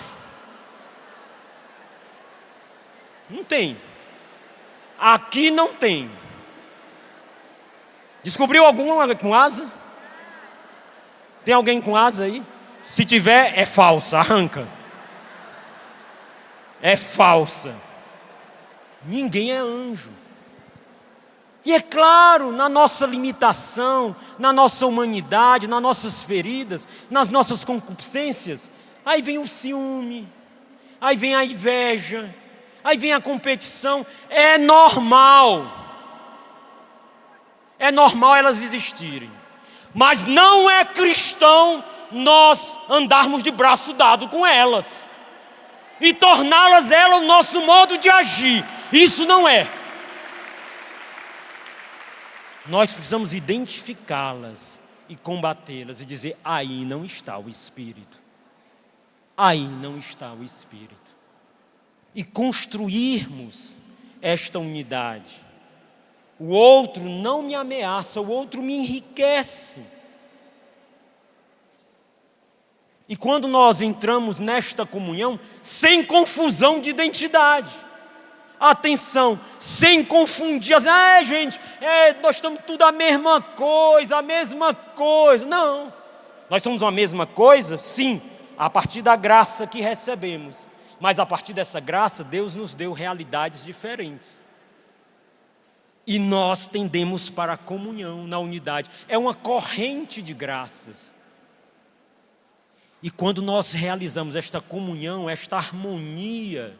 Não tem. Aqui não tem. Descobriu alguma com asa? Tem alguém com asa aí? Se tiver, é falsa, arranca. É falsa. Ninguém é anjo. E é claro, na nossa limitação, na nossa humanidade, nas nossas feridas, nas nossas concupiscências, aí vem o ciúme, aí vem a inveja, aí vem a competição. É normal elas existirem, mas não é cristão nós andarmos de braço dado com elas e torná-las o nosso modo de agir. Isso não é. Nós precisamos identificá-las e combatê-las e dizer: aí não está o Espírito. Aí não está o Espírito. E construirmos esta unidade. O outro não me ameaça, o outro me enriquece. E quando nós entramos nesta comunhão, sem confusão de identidade, atenção, sem confundir, gente, nós estamos tudo a mesma coisa, não, nós somos a mesma coisa, sim, a partir da graça que recebemos, mas a partir dessa graça, Deus nos deu realidades diferentes, e nós tendemos para a comunhão na unidade, é uma corrente de graças. E quando nós realizamos esta comunhão, esta harmonia,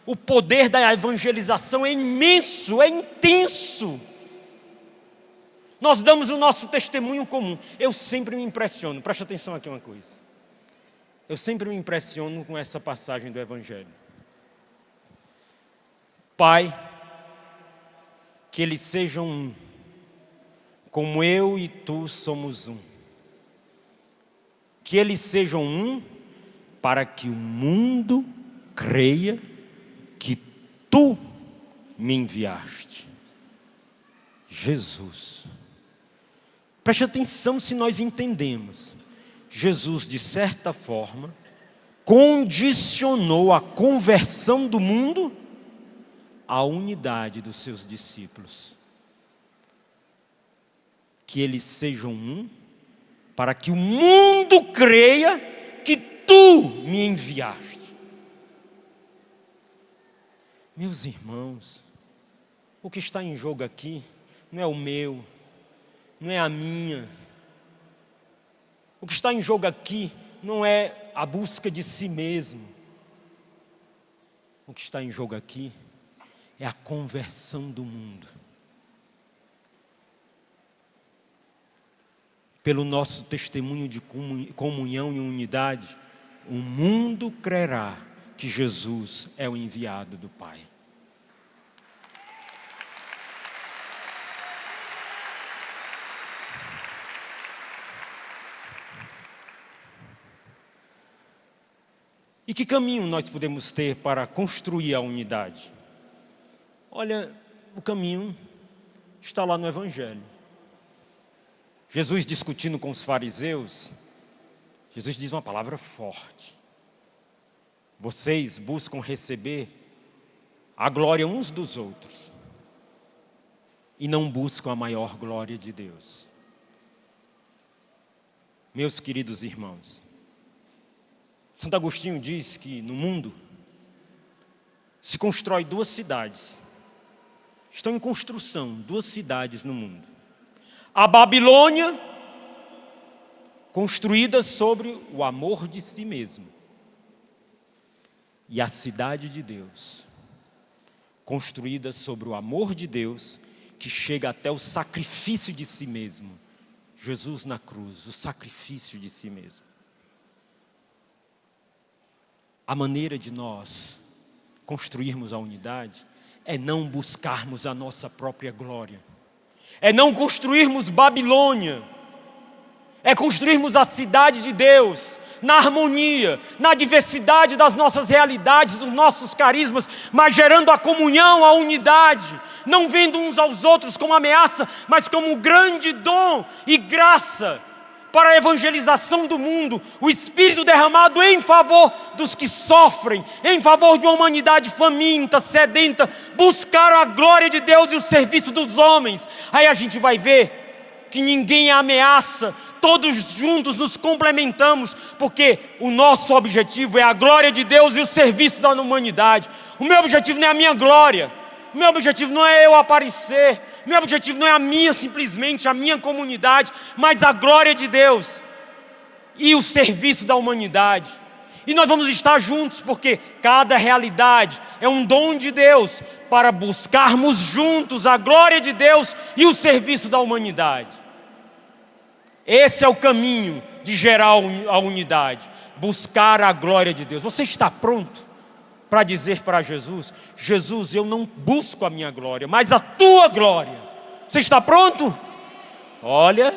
o poder da evangelização é imenso, é intenso. Nós damos o nosso testemunho comum. Eu sempre me impressiono, presta atenção aqui uma coisa. Eu sempre me impressiono com essa passagem do Evangelho. Pai, que eles sejam um, como eu e tu somos um. Que eles sejam um, para que o mundo creia que tu me enviaste. Jesus. Preste atenção se nós entendemos. Jesus, de certa forma, condicionou a conversão do mundo à unidade dos seus discípulos. Que eles sejam um, para que o mundo creia que tu me enviaste. Meus irmãos, o que está em jogo aqui não é o meu, não é a minha. O que está em jogo aqui não é a busca de si mesmo. O que está em jogo aqui é a conversão do mundo. Pelo nosso testemunho de comunhão e unidade, o mundo crerá que Jesus é o enviado do Pai. E que caminho nós podemos ter para construir a unidade? Olha, o caminho está lá no Evangelho. Jesus discutindo com os fariseus, Jesus diz uma palavra forte. Vocês buscam receber a glória uns dos outros e não buscam a maior glória de Deus. Meus queridos irmãos, Santo Agostinho diz que no mundo se constrói 2 cidades. Estão em construção 2 cidades no mundo. A Babilônia, construída sobre o amor de si mesmo. E a cidade de Deus, construída sobre o amor de Deus, que chega até o sacrifício de si mesmo. Jesus na cruz, o sacrifício de si mesmo. A maneira de nós construirmos a unidade é não buscarmos a nossa própria glória. É não construirmos Babilônia. É construirmos a cidade de Deus, na harmonia, na diversidade das nossas realidades, dos nossos carismas, mas gerando a comunhão, a unidade, não vendo uns aos outros como ameaça, mas como um grande dom e graça para a evangelização do mundo, o Espírito derramado em favor dos que sofrem, em favor de uma humanidade faminta, sedenta, buscar a glória de Deus e o serviço dos homens. Aí a gente vai ver que ninguém é ameaça, todos juntos nos complementamos, porque o nosso objetivo é a glória de Deus e o serviço da humanidade. O meu objetivo não é a minha glória, o meu objetivo não é eu aparecer, meu objetivo não é a minha, simplesmente a minha comunidade, mas a glória de Deus e o serviço da humanidade. E nós vamos estar juntos, porque cada realidade é um dom de Deus para buscarmos juntos a glória de Deus e o serviço da humanidade. Esse é o caminho de gerar a unidade, buscar a glória de Deus. Você está pronto para dizer para Jesus: Jesus, eu não busco a minha glória, mas a tua glória. Você está pronto? Olha,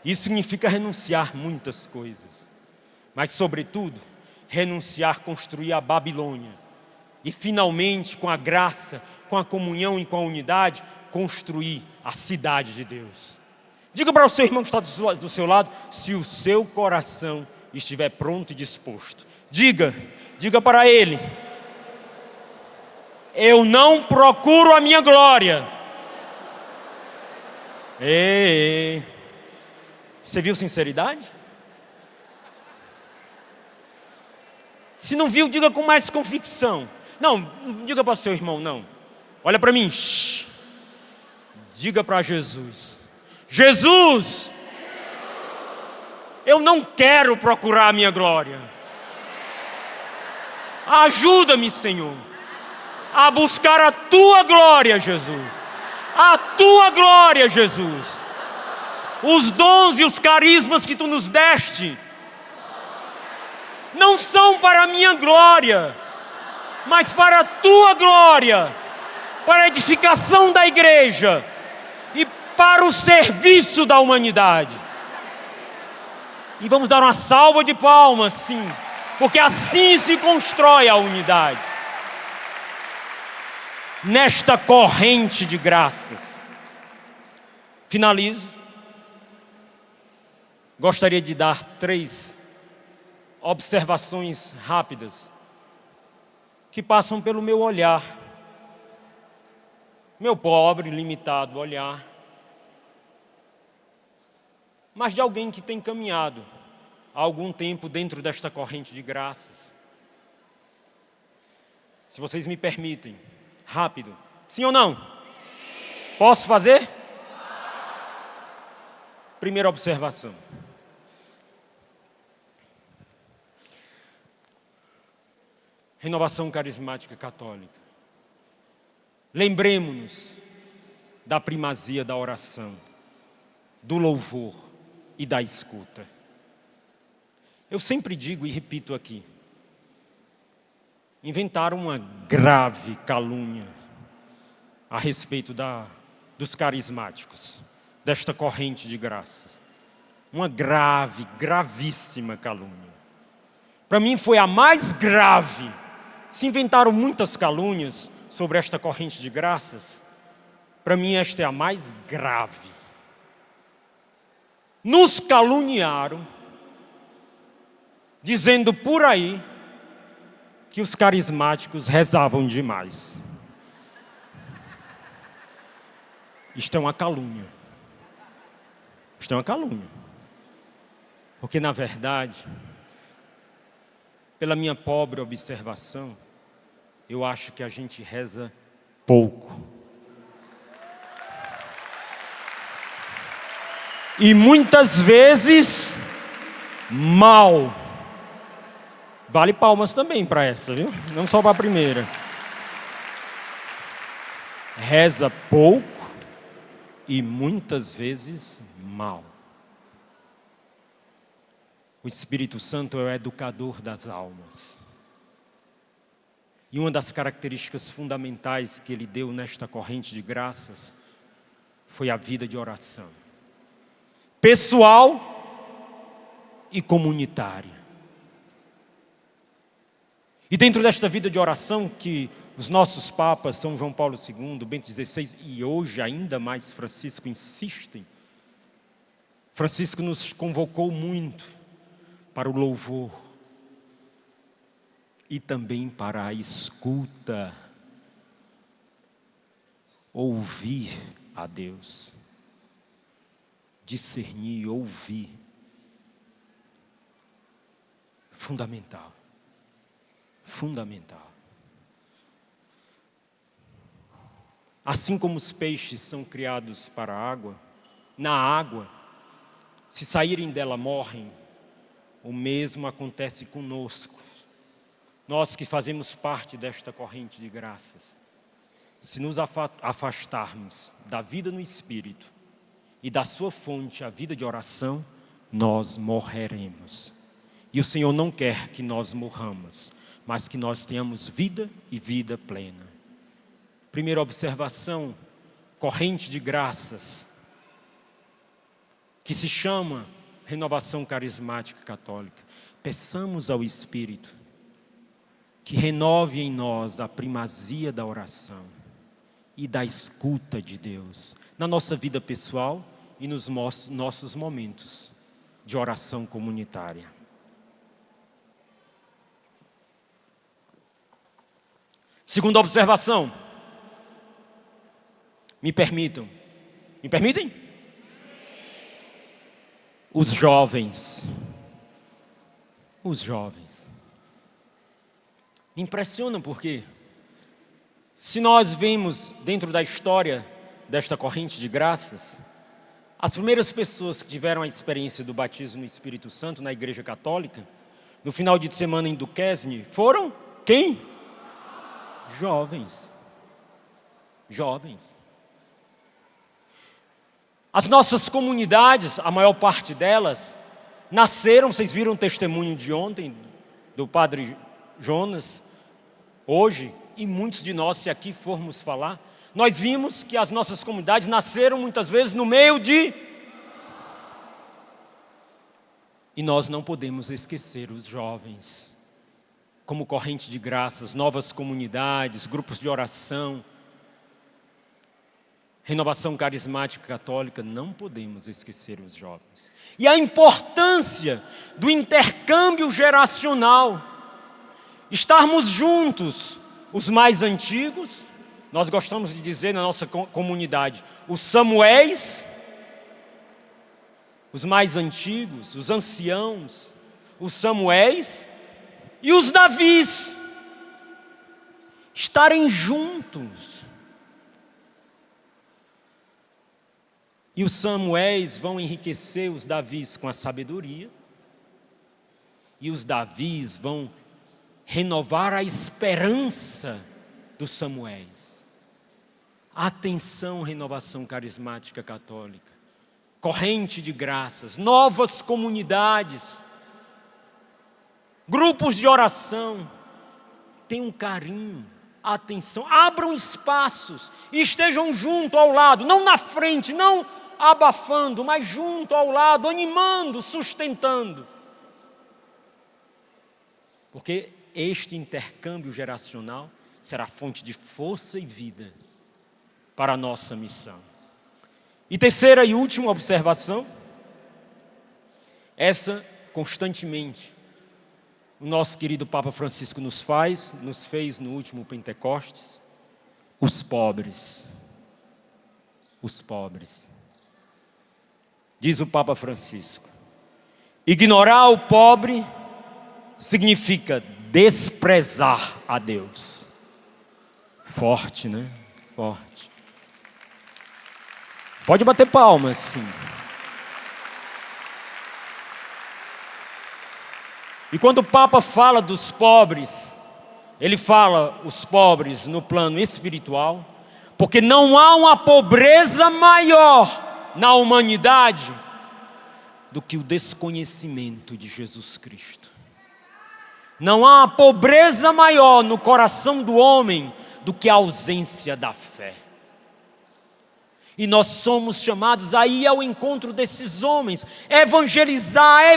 isso significa renunciar muitas coisas, mas sobretudo, renunciar, construir a Babilônia. E finalmente, com a graça, com a comunhão e com a unidade, construir a cidade de Deus. Diga para o seu irmão que está do seu lado, se o seu coração estiver pronto e disposto. Diga para ele: eu não procuro a minha glória. Ei. Você viu sinceridade? Se não viu, diga com mais convicção. Não diga para o seu irmão, não. Olha para mim. Shhh. Diga para Jesus: Jesus, eu não quero procurar a minha glória. Ajuda-me, Senhor, a buscar a Tua glória, Jesus. A Tua glória, Jesus. Os dons e os carismas que Tu nos deste não são para a minha glória, mas para a Tua glória, para a edificação da igreja e para o serviço da humanidade. E vamos dar uma salva de palmas, sim, porque assim se constrói a unidade. Nesta corrente de graças. Finalizo. Gostaria de dar 3 observações rápidas que passam pelo meu olhar, meu pobre, limitado olhar, mas de alguém que tem caminhado há algum tempo dentro desta corrente de graças. Se vocês me permitem, rápido, sim ou não? Sim. Posso fazer? Primeira observação. Renovação Carismática Católica. Lembremos-nos da primazia da oração, do louvor e da escuta. Eu sempre digo e repito aqui: inventaram uma grave calúnia a respeito dos carismáticos, desta corrente de graças. Uma gravíssima calúnia. Para mim foi a mais grave. Se inventaram muitas calúnias sobre esta corrente de graças, para mim esta é a mais grave. Nos caluniaram, dizendo por aí que os carismáticos rezavam demais. Isto é uma calúnia. Isto é uma calúnia. Porque, na verdade, pela minha pobre observação, eu acho que a gente reza pouco. E muitas vezes, mal. Vale palmas também para essa, viu? Não só para a primeira. Reza pouco e muitas vezes mal. O Espírito Santo é o educador das almas. E uma das características fundamentais que Ele deu nesta corrente de graças foi a vida de oração. Pessoal e comunitária. E dentro desta vida de oração que os nossos papas, São João Paulo II, Bento XVI e hoje ainda mais Francisco insistem, Francisco nos convocou muito para o louvor e também para a escuta, ouvir a Deus, discernir, ouvir, fundamental. Assim como os peixes são criados para a água, na água, se saírem dela morrem, o mesmo acontece conosco. Nós que fazemos parte desta corrente de graças, se nos afastarmos da vida no Espírito e da sua fonte, a vida de oração, nós morreremos. E o Senhor não quer que nós morramos, mas que nós tenhamos vida e vida plena. Primeira observação, corrente de graças, que se chama Renovação Carismática Católica. Peçamos ao Espírito que renove em nós a primazia da oração e da escuta de Deus, na nossa vida pessoal e nos nossos momentos de oração comunitária. Segunda observação. Me permitem? Os jovens. Me impressionam porque, se nós vemos dentro da história desta corrente de graças, as primeiras pessoas que tiveram a experiência do batismo no Espírito Santo na Igreja Católica, no final de semana em Duquesne, foram quem? Jovens. As nossas comunidades, a maior parte delas, nasceram, vocês viram o testemunho de ontem, do padre Jonas, hoje, e muitos de nós, se aqui formos falar, nós vimos que as nossas comunidades nasceram muitas vezes no meio de... E nós não podemos esquecer os jovens, como corrente de graças, novas comunidades, grupos de oração, renovação carismática católica, não podemos esquecer os jovens. E a importância do intercâmbio geracional, estarmos juntos, os mais antigos, nós gostamos de dizer na nossa comunidade, os Samuéis, os mais antigos, os anciãos, os Samuéis e os Davis, estarem juntos. E os Samuéis vão enriquecer os Davis com a sabedoria, e os Davis vão renovar a esperança dos Samuéis. Atenção, renovação carismática católica, corrente de graças, novas comunidades, grupos de oração, tenham carinho, atenção, abram espaços e estejam junto ao lado, não na frente, não abafando, mas junto ao lado, animando, sustentando. Porque este intercâmbio geracional será fonte de força e vida para a nossa missão. E terceira e última observação, essa constantemente o nosso querido Papa Francisco nos fez no último Pentecostes, os pobres. Os pobres. Diz o Papa Francisco, ignorar o pobre significa desprezar a Deus. Forte, né? Forte. Pode bater palmas, sim. E quando o Papa fala dos pobres, ele fala os pobres no plano espiritual, porque não há uma pobreza maior na humanidade do que o desconhecimento de Jesus Cristo. Não há uma pobreza maior no coração do homem do que a ausência da fé. E nós somos chamados a ir ao encontro desses homens, evangelizar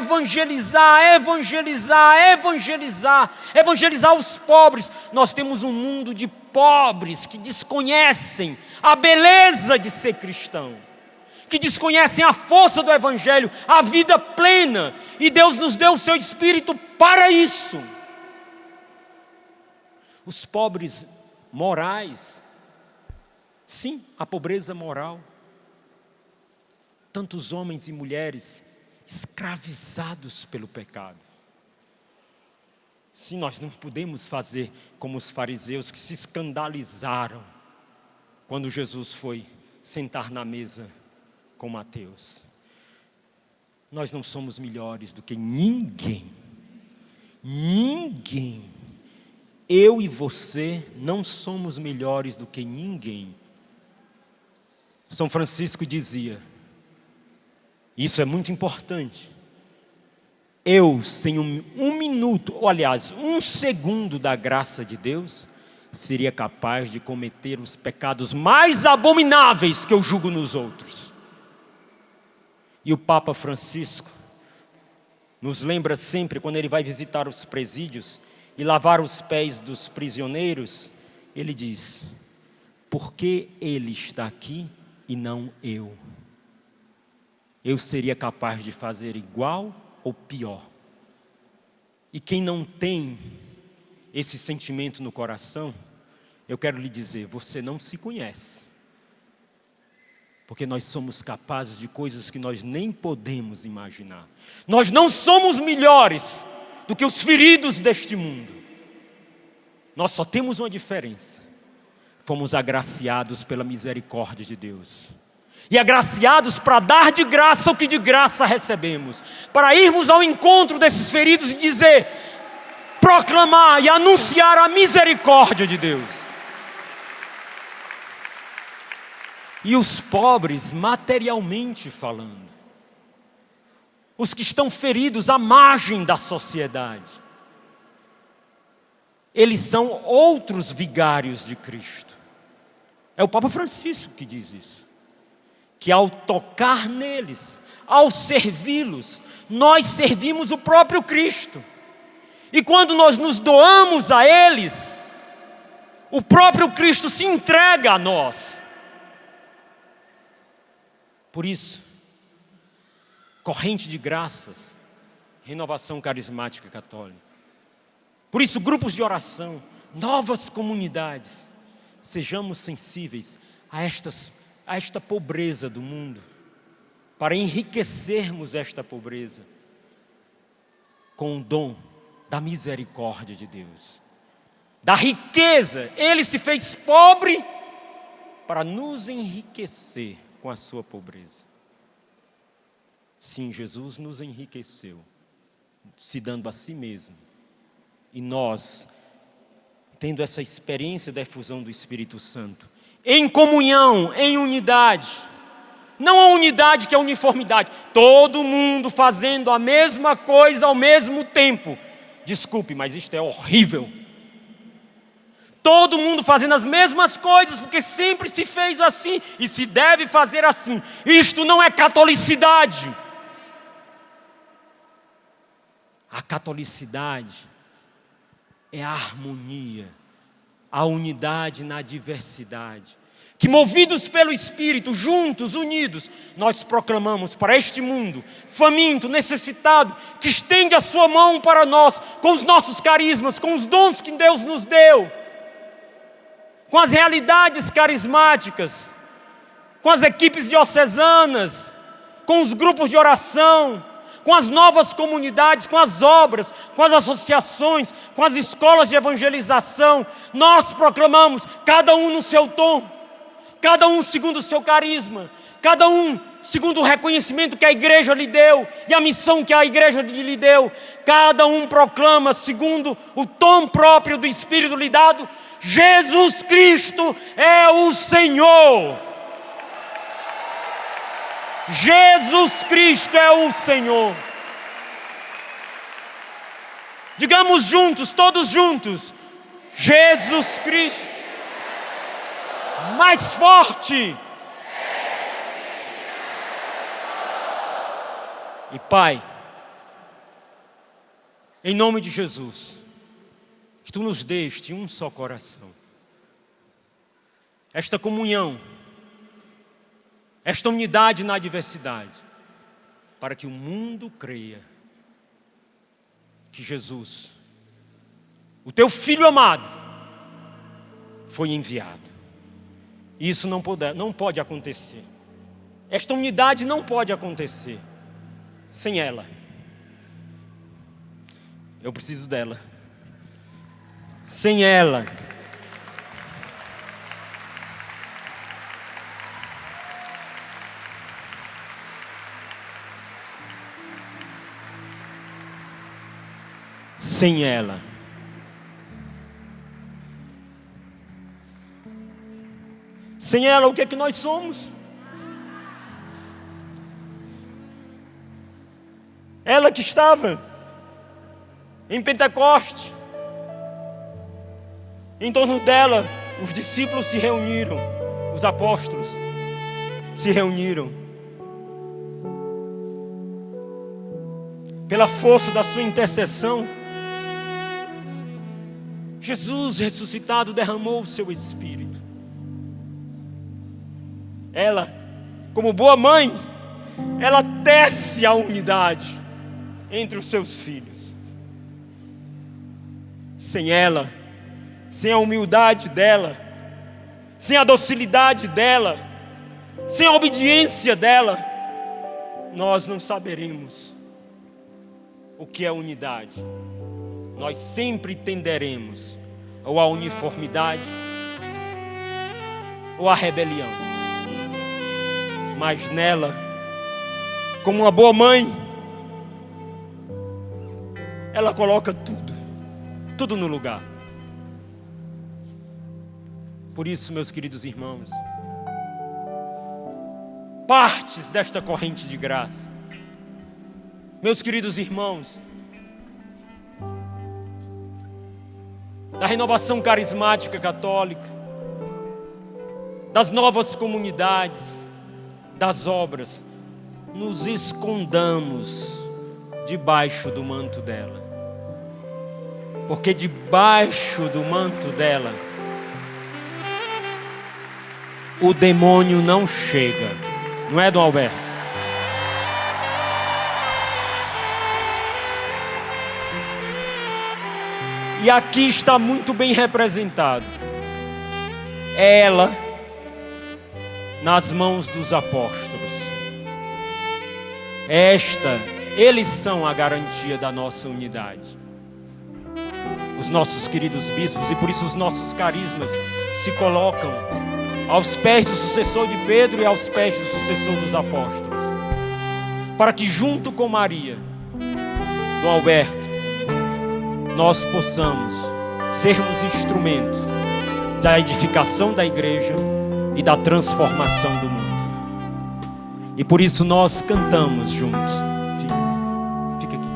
os pobres. Nós temos um mundo de pobres que desconhecem a beleza de ser cristão, que desconhecem a força do Evangelho, a vida plena, e Deus nos deu o seu Espírito para isso. Os pobres morais, sim, a pobreza moral. Tantos homens e mulheres escravizados pelo pecado. Sim, nós não podemos fazer como os fariseus que se escandalizaram quando Jesus foi sentar na mesa com Mateus. Nós não somos melhores do que ninguém. Ninguém. Eu e você não somos melhores do que ninguém. São Francisco dizia, isso é muito importante, eu sem um minuto, ou aliás, um segundo da graça de Deus, seria capaz de cometer os pecados mais abomináveis que eu julgo nos outros. E o Papa Francisco nos lembra sempre, quando ele vai visitar os presídios e lavar os pés dos prisioneiros, ele diz, por que ele está aqui e não eu? eu seria capaz de fazer igual ou pior. E quem não tem esse sentimento no coração, eu quero lhe dizer, você não se conhece. Porque nós somos capazes de coisas que nós nem podemos imaginar. Nós não somos melhores do que os feridos deste mundo. Nós só temos uma diferença. Fomos agraciados pela misericórdia de Deus. E agraciados para dar de graça o que de graça recebemos. Para irmos ao encontro desses feridos e dizer, proclamar e anunciar a misericórdia de Deus. E os pobres, materialmente falando, os que estão feridos à margem da sociedade, eles são outros vigários de Cristo. É o Papa Francisco que diz isso. Que ao tocar neles, ao servi-los, nós servimos o próprio Cristo. E quando nós nos doamos a eles, o próprio Cristo se entrega a nós. Por isso, corrente de graças, renovação carismática católica. Por isso, grupos de oração, novas comunidades. Sejamos sensíveis a esta pobreza do mundo, para enriquecermos esta pobreza com o dom da misericórdia de Deus, da riqueza. Ele se fez pobre para nos enriquecer com a sua pobreza. Sim, Jesus nos enriqueceu, se dando a si mesmo. E nós, tendo essa experiência da efusão do Espírito Santo, em comunhão, em unidade, não a unidade que é a uniformidade, todo mundo fazendo a mesma coisa ao mesmo tempo. Desculpe, mas isto é horrível. Todo mundo fazendo as mesmas coisas, porque sempre se fez assim e se deve fazer assim. Isto não é catolicidade. A catolicidade é a harmonia, a unidade na diversidade. Que movidos pelo Espírito, juntos, unidos, nós proclamamos para este mundo, faminto, necessitado, que estende a sua mão para nós, com os nossos carismas, com os dons que Deus nos deu, com as realidades carismáticas, com as equipes diocesanas, com os grupos de oração, com as novas comunidades, com as obras, com as associações, com as escolas de evangelização. Nós proclamamos, cada um no seu tom, cada um segundo o seu carisma, cada um segundo o reconhecimento que a igreja lhe deu e a missão que a igreja lhe deu. Cada um proclama segundo o tom próprio do Espírito lhe dado: Jesus Cristo é o Senhor. Jesus Cristo é o Senhor. Digamos juntos, todos juntos: Jesus Cristo. Mais forte. E Pai, em nome de Jesus, que Tu nos deste um só coração, esta comunhão, esta unidade na diversidade, para que o mundo creia que Jesus, o Teu Filho amado, foi enviado. Isso não pode acontecer. Esta unidade não pode acontecer sem ela. Eu preciso dela. Sem ela, sem ela, o que é que nós somos? Ela que estava em Pentecostes, em torno dela, os discípulos se reuniram, os apóstolos se reuniram. Pela força da sua intercessão, Jesus ressuscitado derramou o seu Espírito. Ela, como boa mãe, ela tece a unidade entre os seus filhos. Sem ela, sem a humildade dela, sem a docilidade dela, sem a obediência dela, nós não saberemos o que é unidade. Nós sempre tenderemos ou à uniformidade ou à rebelião. Mas nela, como uma boa mãe, ela coloca tudo no lugar. Por isso, meus queridos irmãos, partes desta corrente de graça, meus queridos irmãos, da renovação carismática católica, das novas comunidades, das obras, nos escondamos debaixo do manto dela. Porque debaixo do manto dela, o demônio não chega. Não é, Dom Alberto? E aqui está muito bem representado. Ela nas mãos dos apóstolos. Eles são a garantia da nossa unidade. Os nossos queridos bispos, e por isso os nossos carismas se colocam aos pés do sucessor de Pedro e aos pés do sucessor dos apóstolos, para que junto com Maria, Dom Alberto, nós possamos sermos instrumentos da edificação da igreja e da transformação do mundo. E por isso nós cantamos juntos. Fica aqui.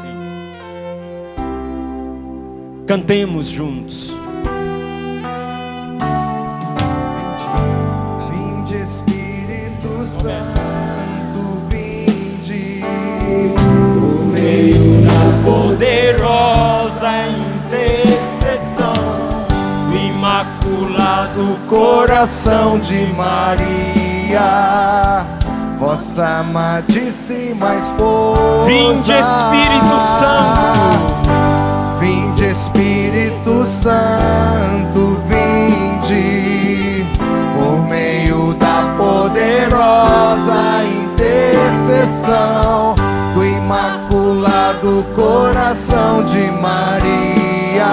Sim. Cantemos juntos. Vinde, Espírito Santo, vinde por Meio da poderosa intercessão do Imaculado coração de Maria, vossa amadíssima esposa. Vinde, Espírito Santo. Vinde, Espírito Santo, vinde por meio da poderosa intercessão do Imaculado coração de Maria,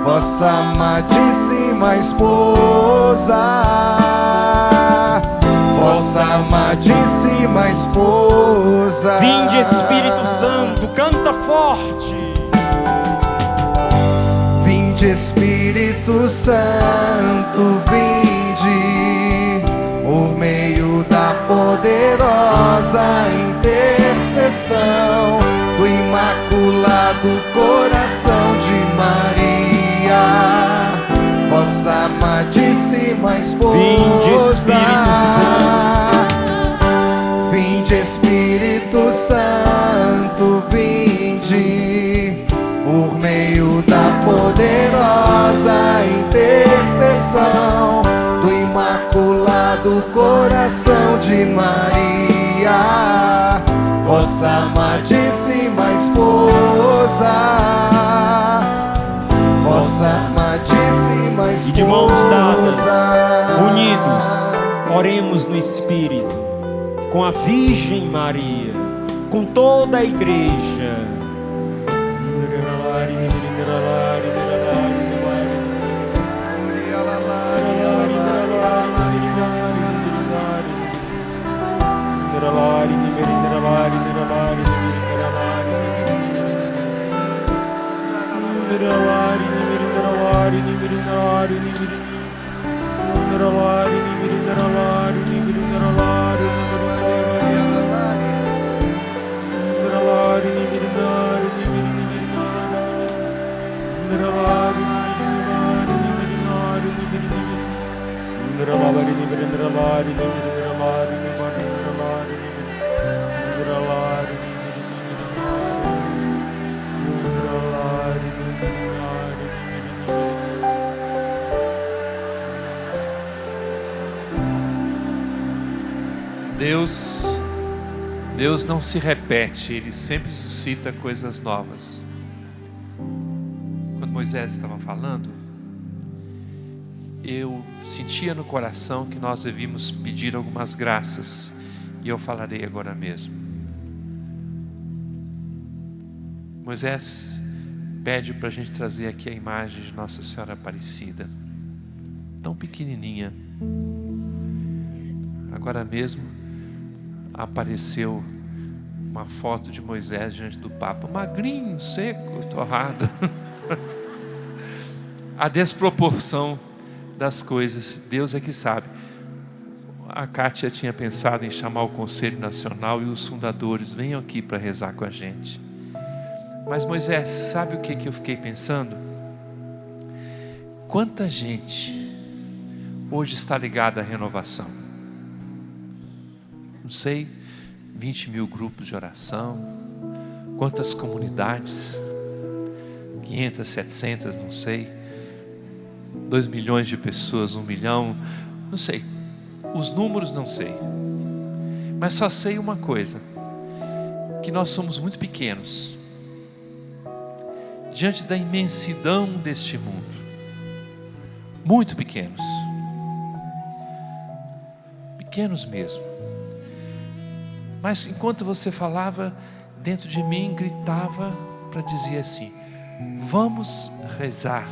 vossa amadíssima esposa, vossa amadíssima esposa. Vinde, Espírito Santo, canta forte. Vinde, Espírito Santo, vinde por meio da poderosa intercessão do Imaculado coração de Maria, vossa amadíssima esposa. Vinde, Espírito Santo. Vinde, Espírito Santo, vinde por meio da poderosa intercessão do Imaculado coração de Maria, vossa amadíssima esposa, vossa amadíssima esposa. E de mãos dadas, unidos, oremos no Espírito, com a Virgem Maria, com toda a igreja. Deus não se repete, Ele sempre suscita coisas novas. Quando Moisés estava falando, eu sentia no coração que nós devíamos pedir algumas graças, e eu falarei agora mesmo. Moisés pede para a gente trazer aqui a imagem de Nossa Senhora Aparecida, tão pequenininha. Agora mesmo apareceu uma foto de Moisés diante do Papa, magrinho, seco, torrado. A desproporção das coisas, Deus é que sabe. A Kátia tinha pensado em chamar o Conselho Nacional e os fundadores, venham aqui para rezar com a gente. Mas Moisés, sabe o que eu fiquei pensando? Quanta gente hoje está ligada à renovação? Não sei, 20 mil grupos de oração, quantas comunidades, 500, 700, não sei, 2 milhões de pessoas, 1 milhão, não sei, os números não sei, mas só sei uma coisa, que nós somos muito pequenos, diante da imensidão deste mundo, muito pequenos, pequenos mesmo. Mas enquanto você falava, dentro de mim gritava para dizer assim: vamos rezar,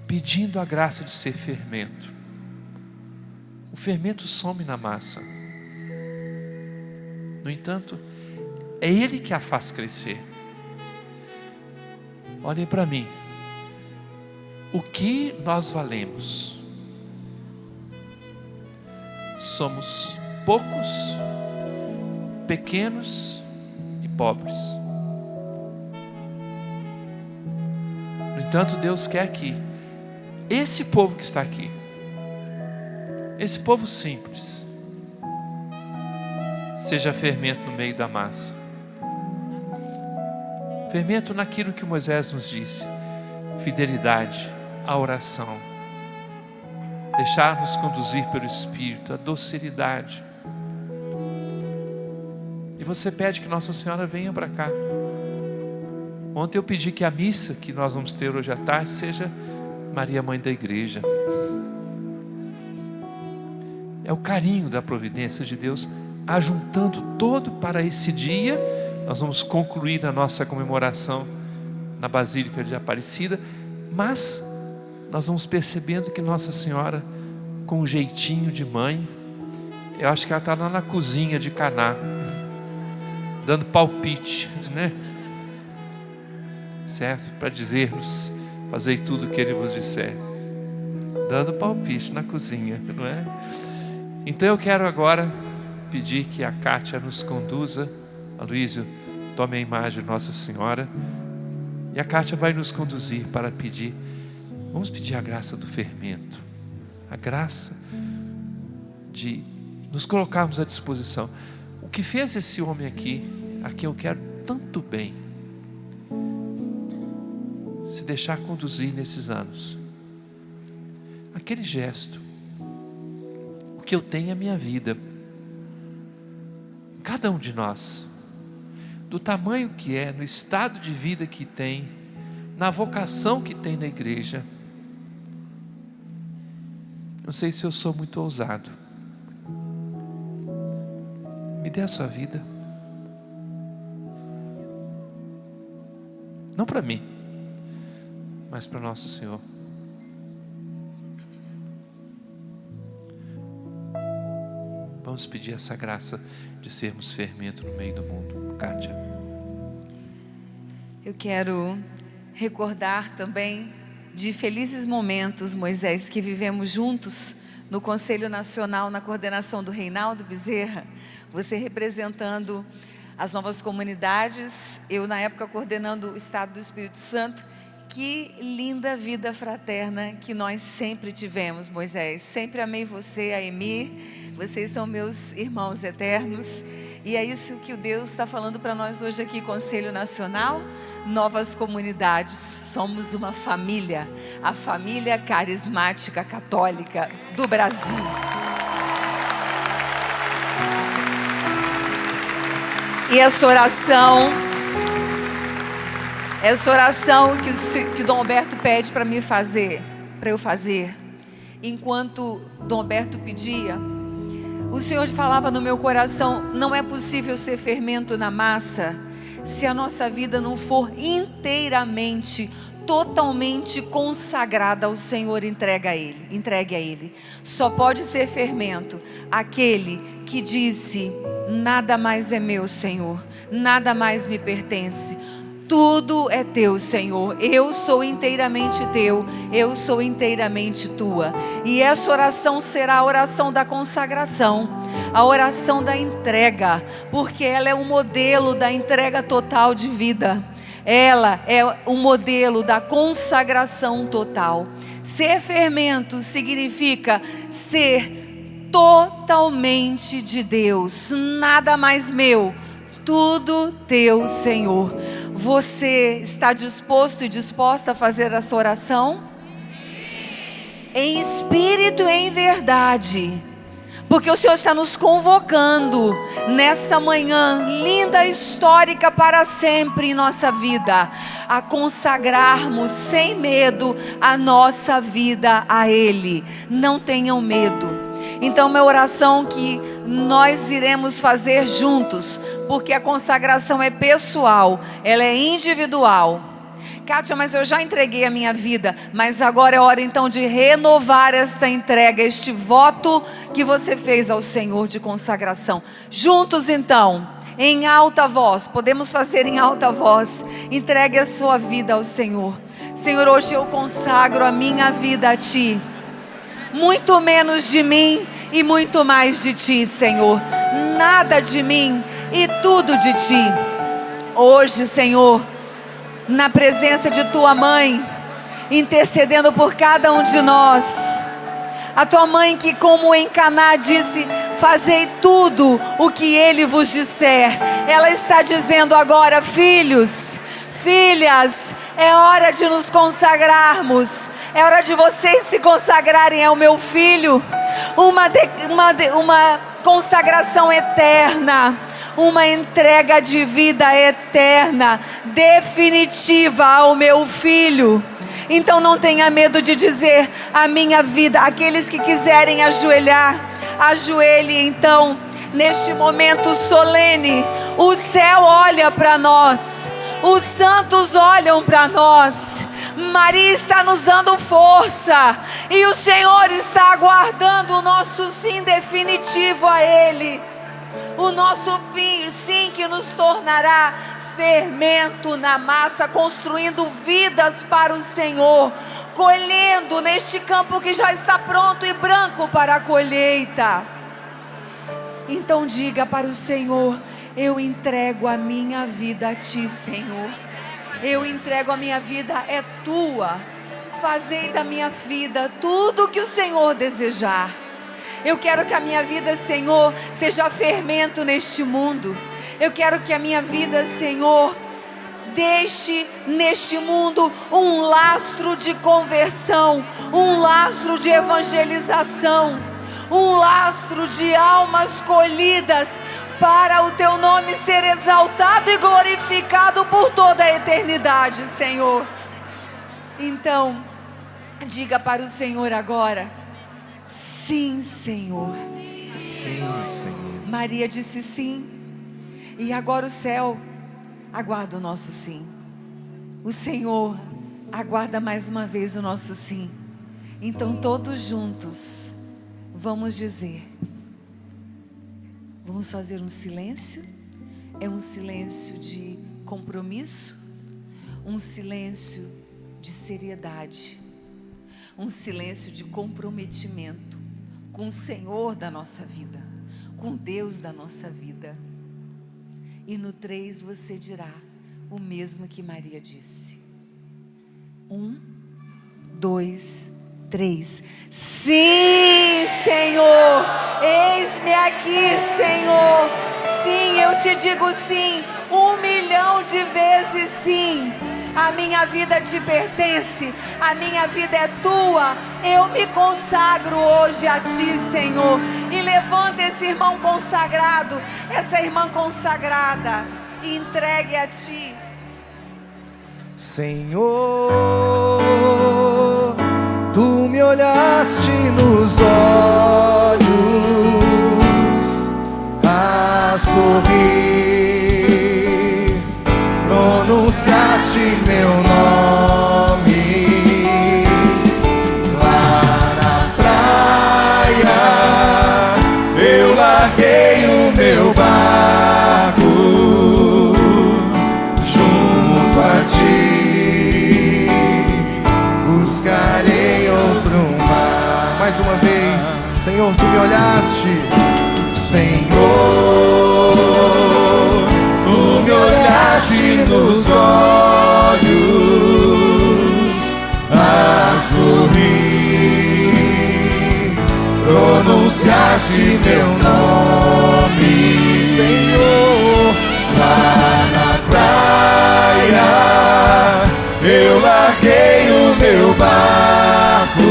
pedindo a graça de ser fermento. O fermento some na massa. No entanto, é Ele que a faz crescer. Olhem para mim. O que nós valemos? Somos poucos, pequenos e pobres. No entanto, Deus quer que esse povo que está aqui, esse povo simples, seja fermento no meio da massa. Fermento naquilo que Moisés nos disse: fidelidade à oração, deixar-nos conduzir pelo Espírito, a docilidade. E você pede que Nossa Senhora venha para cá. Ontem eu pedi que a missa que nós vamos ter hoje à tarde seja Maria, Mãe da Igreja. É o carinho da providência de Deus, ajuntando todo para esse dia. Nós vamos concluir a nossa comemoração na Basílica de Aparecida, mas nós vamos percebendo que Nossa Senhora, com um jeitinho de mãe, eu acho que ela está lá na cozinha de Caná, dando palpite, né? Certo? Para dizer-nos: fazei tudo o que Ele vos disser. Dando palpite na cozinha, não é? Então eu quero agora pedir que a Kátia nos conduza. Aloísio, tome a imagem de Nossa Senhora. E a Kátia vai nos conduzir para pedir. Vamos pedir a graça do fermento. A graça de nos colocarmos à disposição. O que fez esse homem aqui, a quem eu quero tanto bem, se deixar conduzir nesses anos. Aquele gesto. O que eu tenho é a minha vida. Cada um de nós, do tamanho que é, no estado de vida que tem, na vocação que tem na igreja. Não sei se eu sou muito ousado. Me dê a sua vida. Não para mim, mas para nosso Senhor. Vamos pedir essa graça de sermos fermento no meio do mundo. Kátia. Eu quero recordar também de felizes momentos, Moisés, que vivemos juntos no Conselho Nacional, na coordenação do Reinaldo Bezerra, você representando as novas comunidades, eu na época coordenando o Estado do Espírito Santo. Que linda vida fraterna que nós sempre tivemos, Moisés. Sempre amei você, a Emi, vocês são meus irmãos eternos. E é isso que o Deus está falando para nós hoje aqui, Conselho Nacional, novas comunidades. Somos uma família, a família carismática católica do Brasil. E essa oração que Dom Alberto pede para mim fazer, para eu fazer. Enquanto Dom Alberto pedia, o Senhor falava no meu coração: não é possível ser fermento na massa se a nossa vida não for inteiramente, totalmente consagrada ao Senhor, entregue a Ele. Só pode ser fermento aquele que disse: nada mais é meu, Senhor, nada mais me pertence. Tudo é teu, Senhor. Eu sou inteiramente teu. Eu sou inteiramente tua. E essa oração será a oração da consagração, a oração da entrega, porque ela é um modelo da entrega total de vida. Ela é o modelo da consagração total. Ser fermento significa ser totalmente de Deus. Nada mais meu. Tudo teu, Senhor. Você está disposto e disposta a fazer essa oração? Em espírito e em verdade. Porque o Senhor está nos convocando nesta manhã linda, histórica para sempre em nossa vida, a consagrarmos sem medo a nossa vida a Ele. Não tenham medo. Então, minha oração que nós iremos fazer juntos, porque a consagração é pessoal, ela é individual. Kátia, mas eu já entreguei a minha vida, mas agora é hora então de renovar esta entrega, este voto que você fez ao Senhor de consagração. Juntos então, em alta voz, podemos fazer em alta voz, entregue a sua vida ao Senhor. Senhor, hoje eu consagro a minha vida a Ti. Muito menos de mim e muito mais de Ti, Senhor. Nada de mim e tudo de Ti. Hoje, Senhor, na presença de Tua Mãe, intercedendo por cada um de nós. A Tua Mãe que, como em Caná, disse: fazei tudo o que Ele vos disser. Ela está dizendo agora: filhos, filhas, é hora de nos consagrarmos. É hora de vocês se consagrarem ao meu filho. Uma consagração eterna. Uma entrega de vida eterna, definitiva ao meu filho. Então não tenha medo de dizer a minha vida. Aqueles que quiserem ajoelhar, ajoelhe então, neste momento solene. O céu olha para nós, os santos olham para nós. Maria está nos dando força, e o Senhor está aguardando o nosso sim definitivo a Ele. O nosso sim que nos tornará fermento na massa, construindo vidas para o Senhor, colhendo neste campo que já está pronto e branco para a colheita. Então diga para o Senhor: eu entrego a minha vida a Ti, Senhor. Eu entrego a minha vida, é Tua. Fazei da minha vida tudo o que o Senhor desejar. Eu quero que a minha vida, Senhor, seja fermento neste mundo. Eu quero que a minha vida, Senhor, deixe neste mundo um lastro de conversão, um lastro de evangelização, um lastro de almas colhidas, para o Teu nome ser exaltado e glorificado por toda a eternidade, Senhor. Então, diga para o Senhor agora: sim, Senhor. Sim, Senhor. Maria disse sim, e agora o céu aguarda o nosso sim. O Senhor aguarda mais uma vez o nosso sim. Então todos juntos vamos dizer, vamos fazer um silêncio. É um silêncio de compromisso, um silêncio de seriedade, um silêncio de comprometimento com o Senhor da nossa vida, com Deus da nossa vida. E no 3 você dirá o mesmo que Maria disse. 1, 2, 3. Sim, Senhor, eis-me aqui, Senhor. Sim, eu te digo sim, 1 milhão de vezes sim. A minha vida te pertence, a minha vida é tua. Eu me consagro hoje a ti, Senhor. E levanta esse irmão consagrado, essa irmã consagrada, e entregue a ti. Senhor, tu me olhaste nos olhos a sorrir, pronunciaste meu nome lá na praia. Eu larguei o meu barco junto a ti. Buscarei outro mar. Mais uma vez, Senhor, tu me olhaste. Senhor, tu me olhaste nos olhos a sorrir, pronunciaste meu nome, Senhor, lá na praia. Eu larguei o meu barco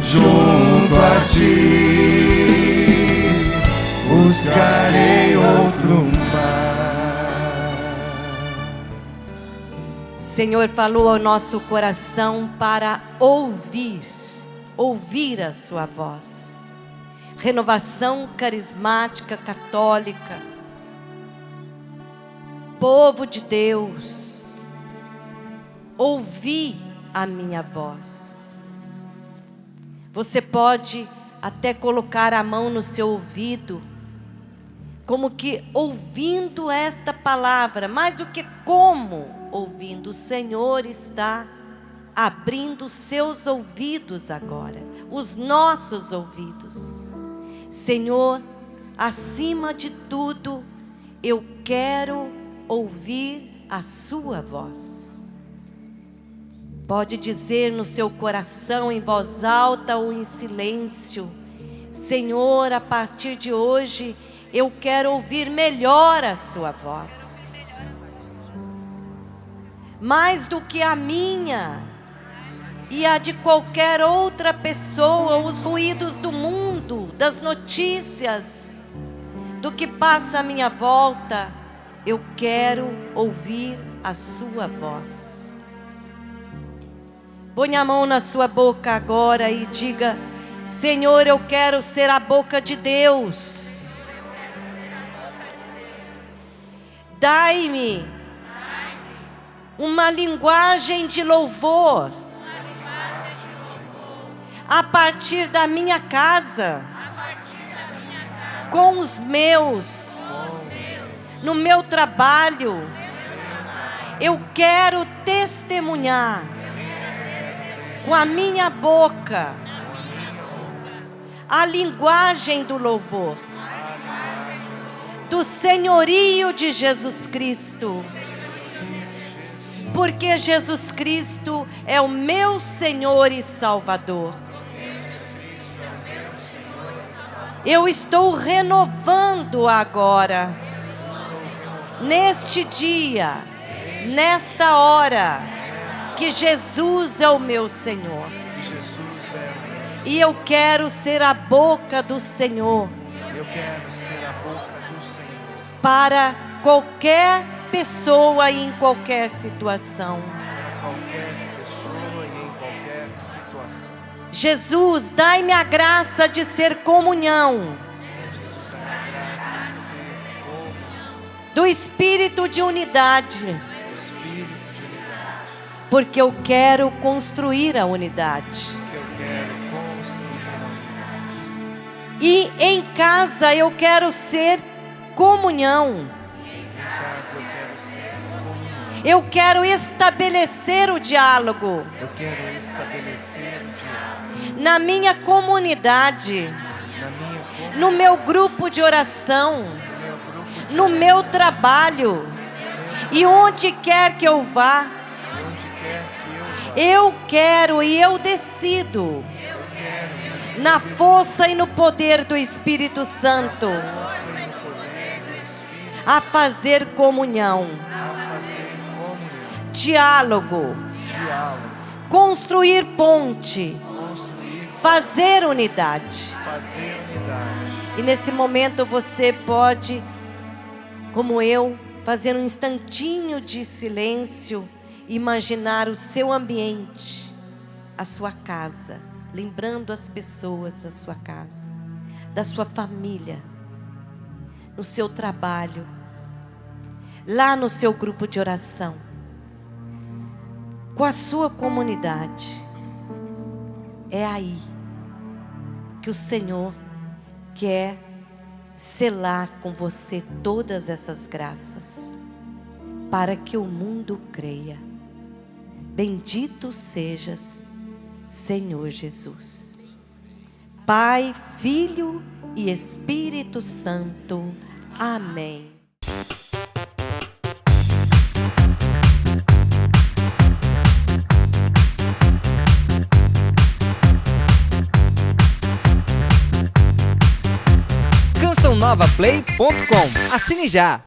junto a ti, buscarei outro mar. O Senhor falou ao nosso coração para ouvir a sua voz. Renovação carismática católica, povo de Deus, ouvi a minha voz. Você pode até colocar a mão no seu ouvido, como que ouvindo esta palavra, mais do que como ouvindo, o Senhor está abrindo os seus ouvidos agora, os nossos ouvidos. Senhor, acima de tudo, eu quero ouvir a sua voz. Pode dizer no seu coração, em voz alta ou em silêncio: Senhor, a partir de hoje, eu quero ouvir melhor a sua voz. Mais do que a minha e a de qualquer outra pessoa, os ruídos do mundo, das notícias, do que passa à minha volta, eu quero ouvir a sua voz. Põe a mão na sua boca agora e diga: Senhor, eu quero ser a boca de Deus. Dai-me uma linguagem de louvor a partir da minha casa, com os meus, no meu trabalho. Eu quero testemunhar com a minha boca a linguagem do louvor, do senhorio de Jesus Cristo, porque Jesus Cristo é o meu Senhor e Salvador. Eu estou renovando agora, neste dia, nesta hora, que Jesus é o meu Senhor. E eu quero ser a boca do Senhor. Eu quero ser a boca do Senhor para qualquer pessoa e em qualquer situação. para qualquer pessoa e em qualquer situação. Jesus, dai-me a graça de ser comunhão do espírito de unidade, porque eu quero construir a unidade. E em casa eu quero ser comunhão. Eu quero estabelecer o diálogo. Eu quero estabelecer o diálogo Na minha comunidade, no meu grupo de oração, no meu trabalho e onde quer que eu vá. Eu quero e eu decido, na força e no poder do Espírito Santo, a fazer comunhão diálogo, construir ponte, fazer unidade. E nesse momento você pode, como eu, fazer um instantinho de silêncio, imaginar o seu ambiente, a sua casa, lembrando as pessoas da sua casa, da sua família, no seu trabalho, lá no seu grupo de oração, com a sua comunidade. É aí que o Senhor quer selar com você todas essas graças, para que o mundo creia. Bendito sejas, Senhor Jesus. Pai, Filho e Espírito Santo. Amém. CançãoNovaPlay.com. Assine já!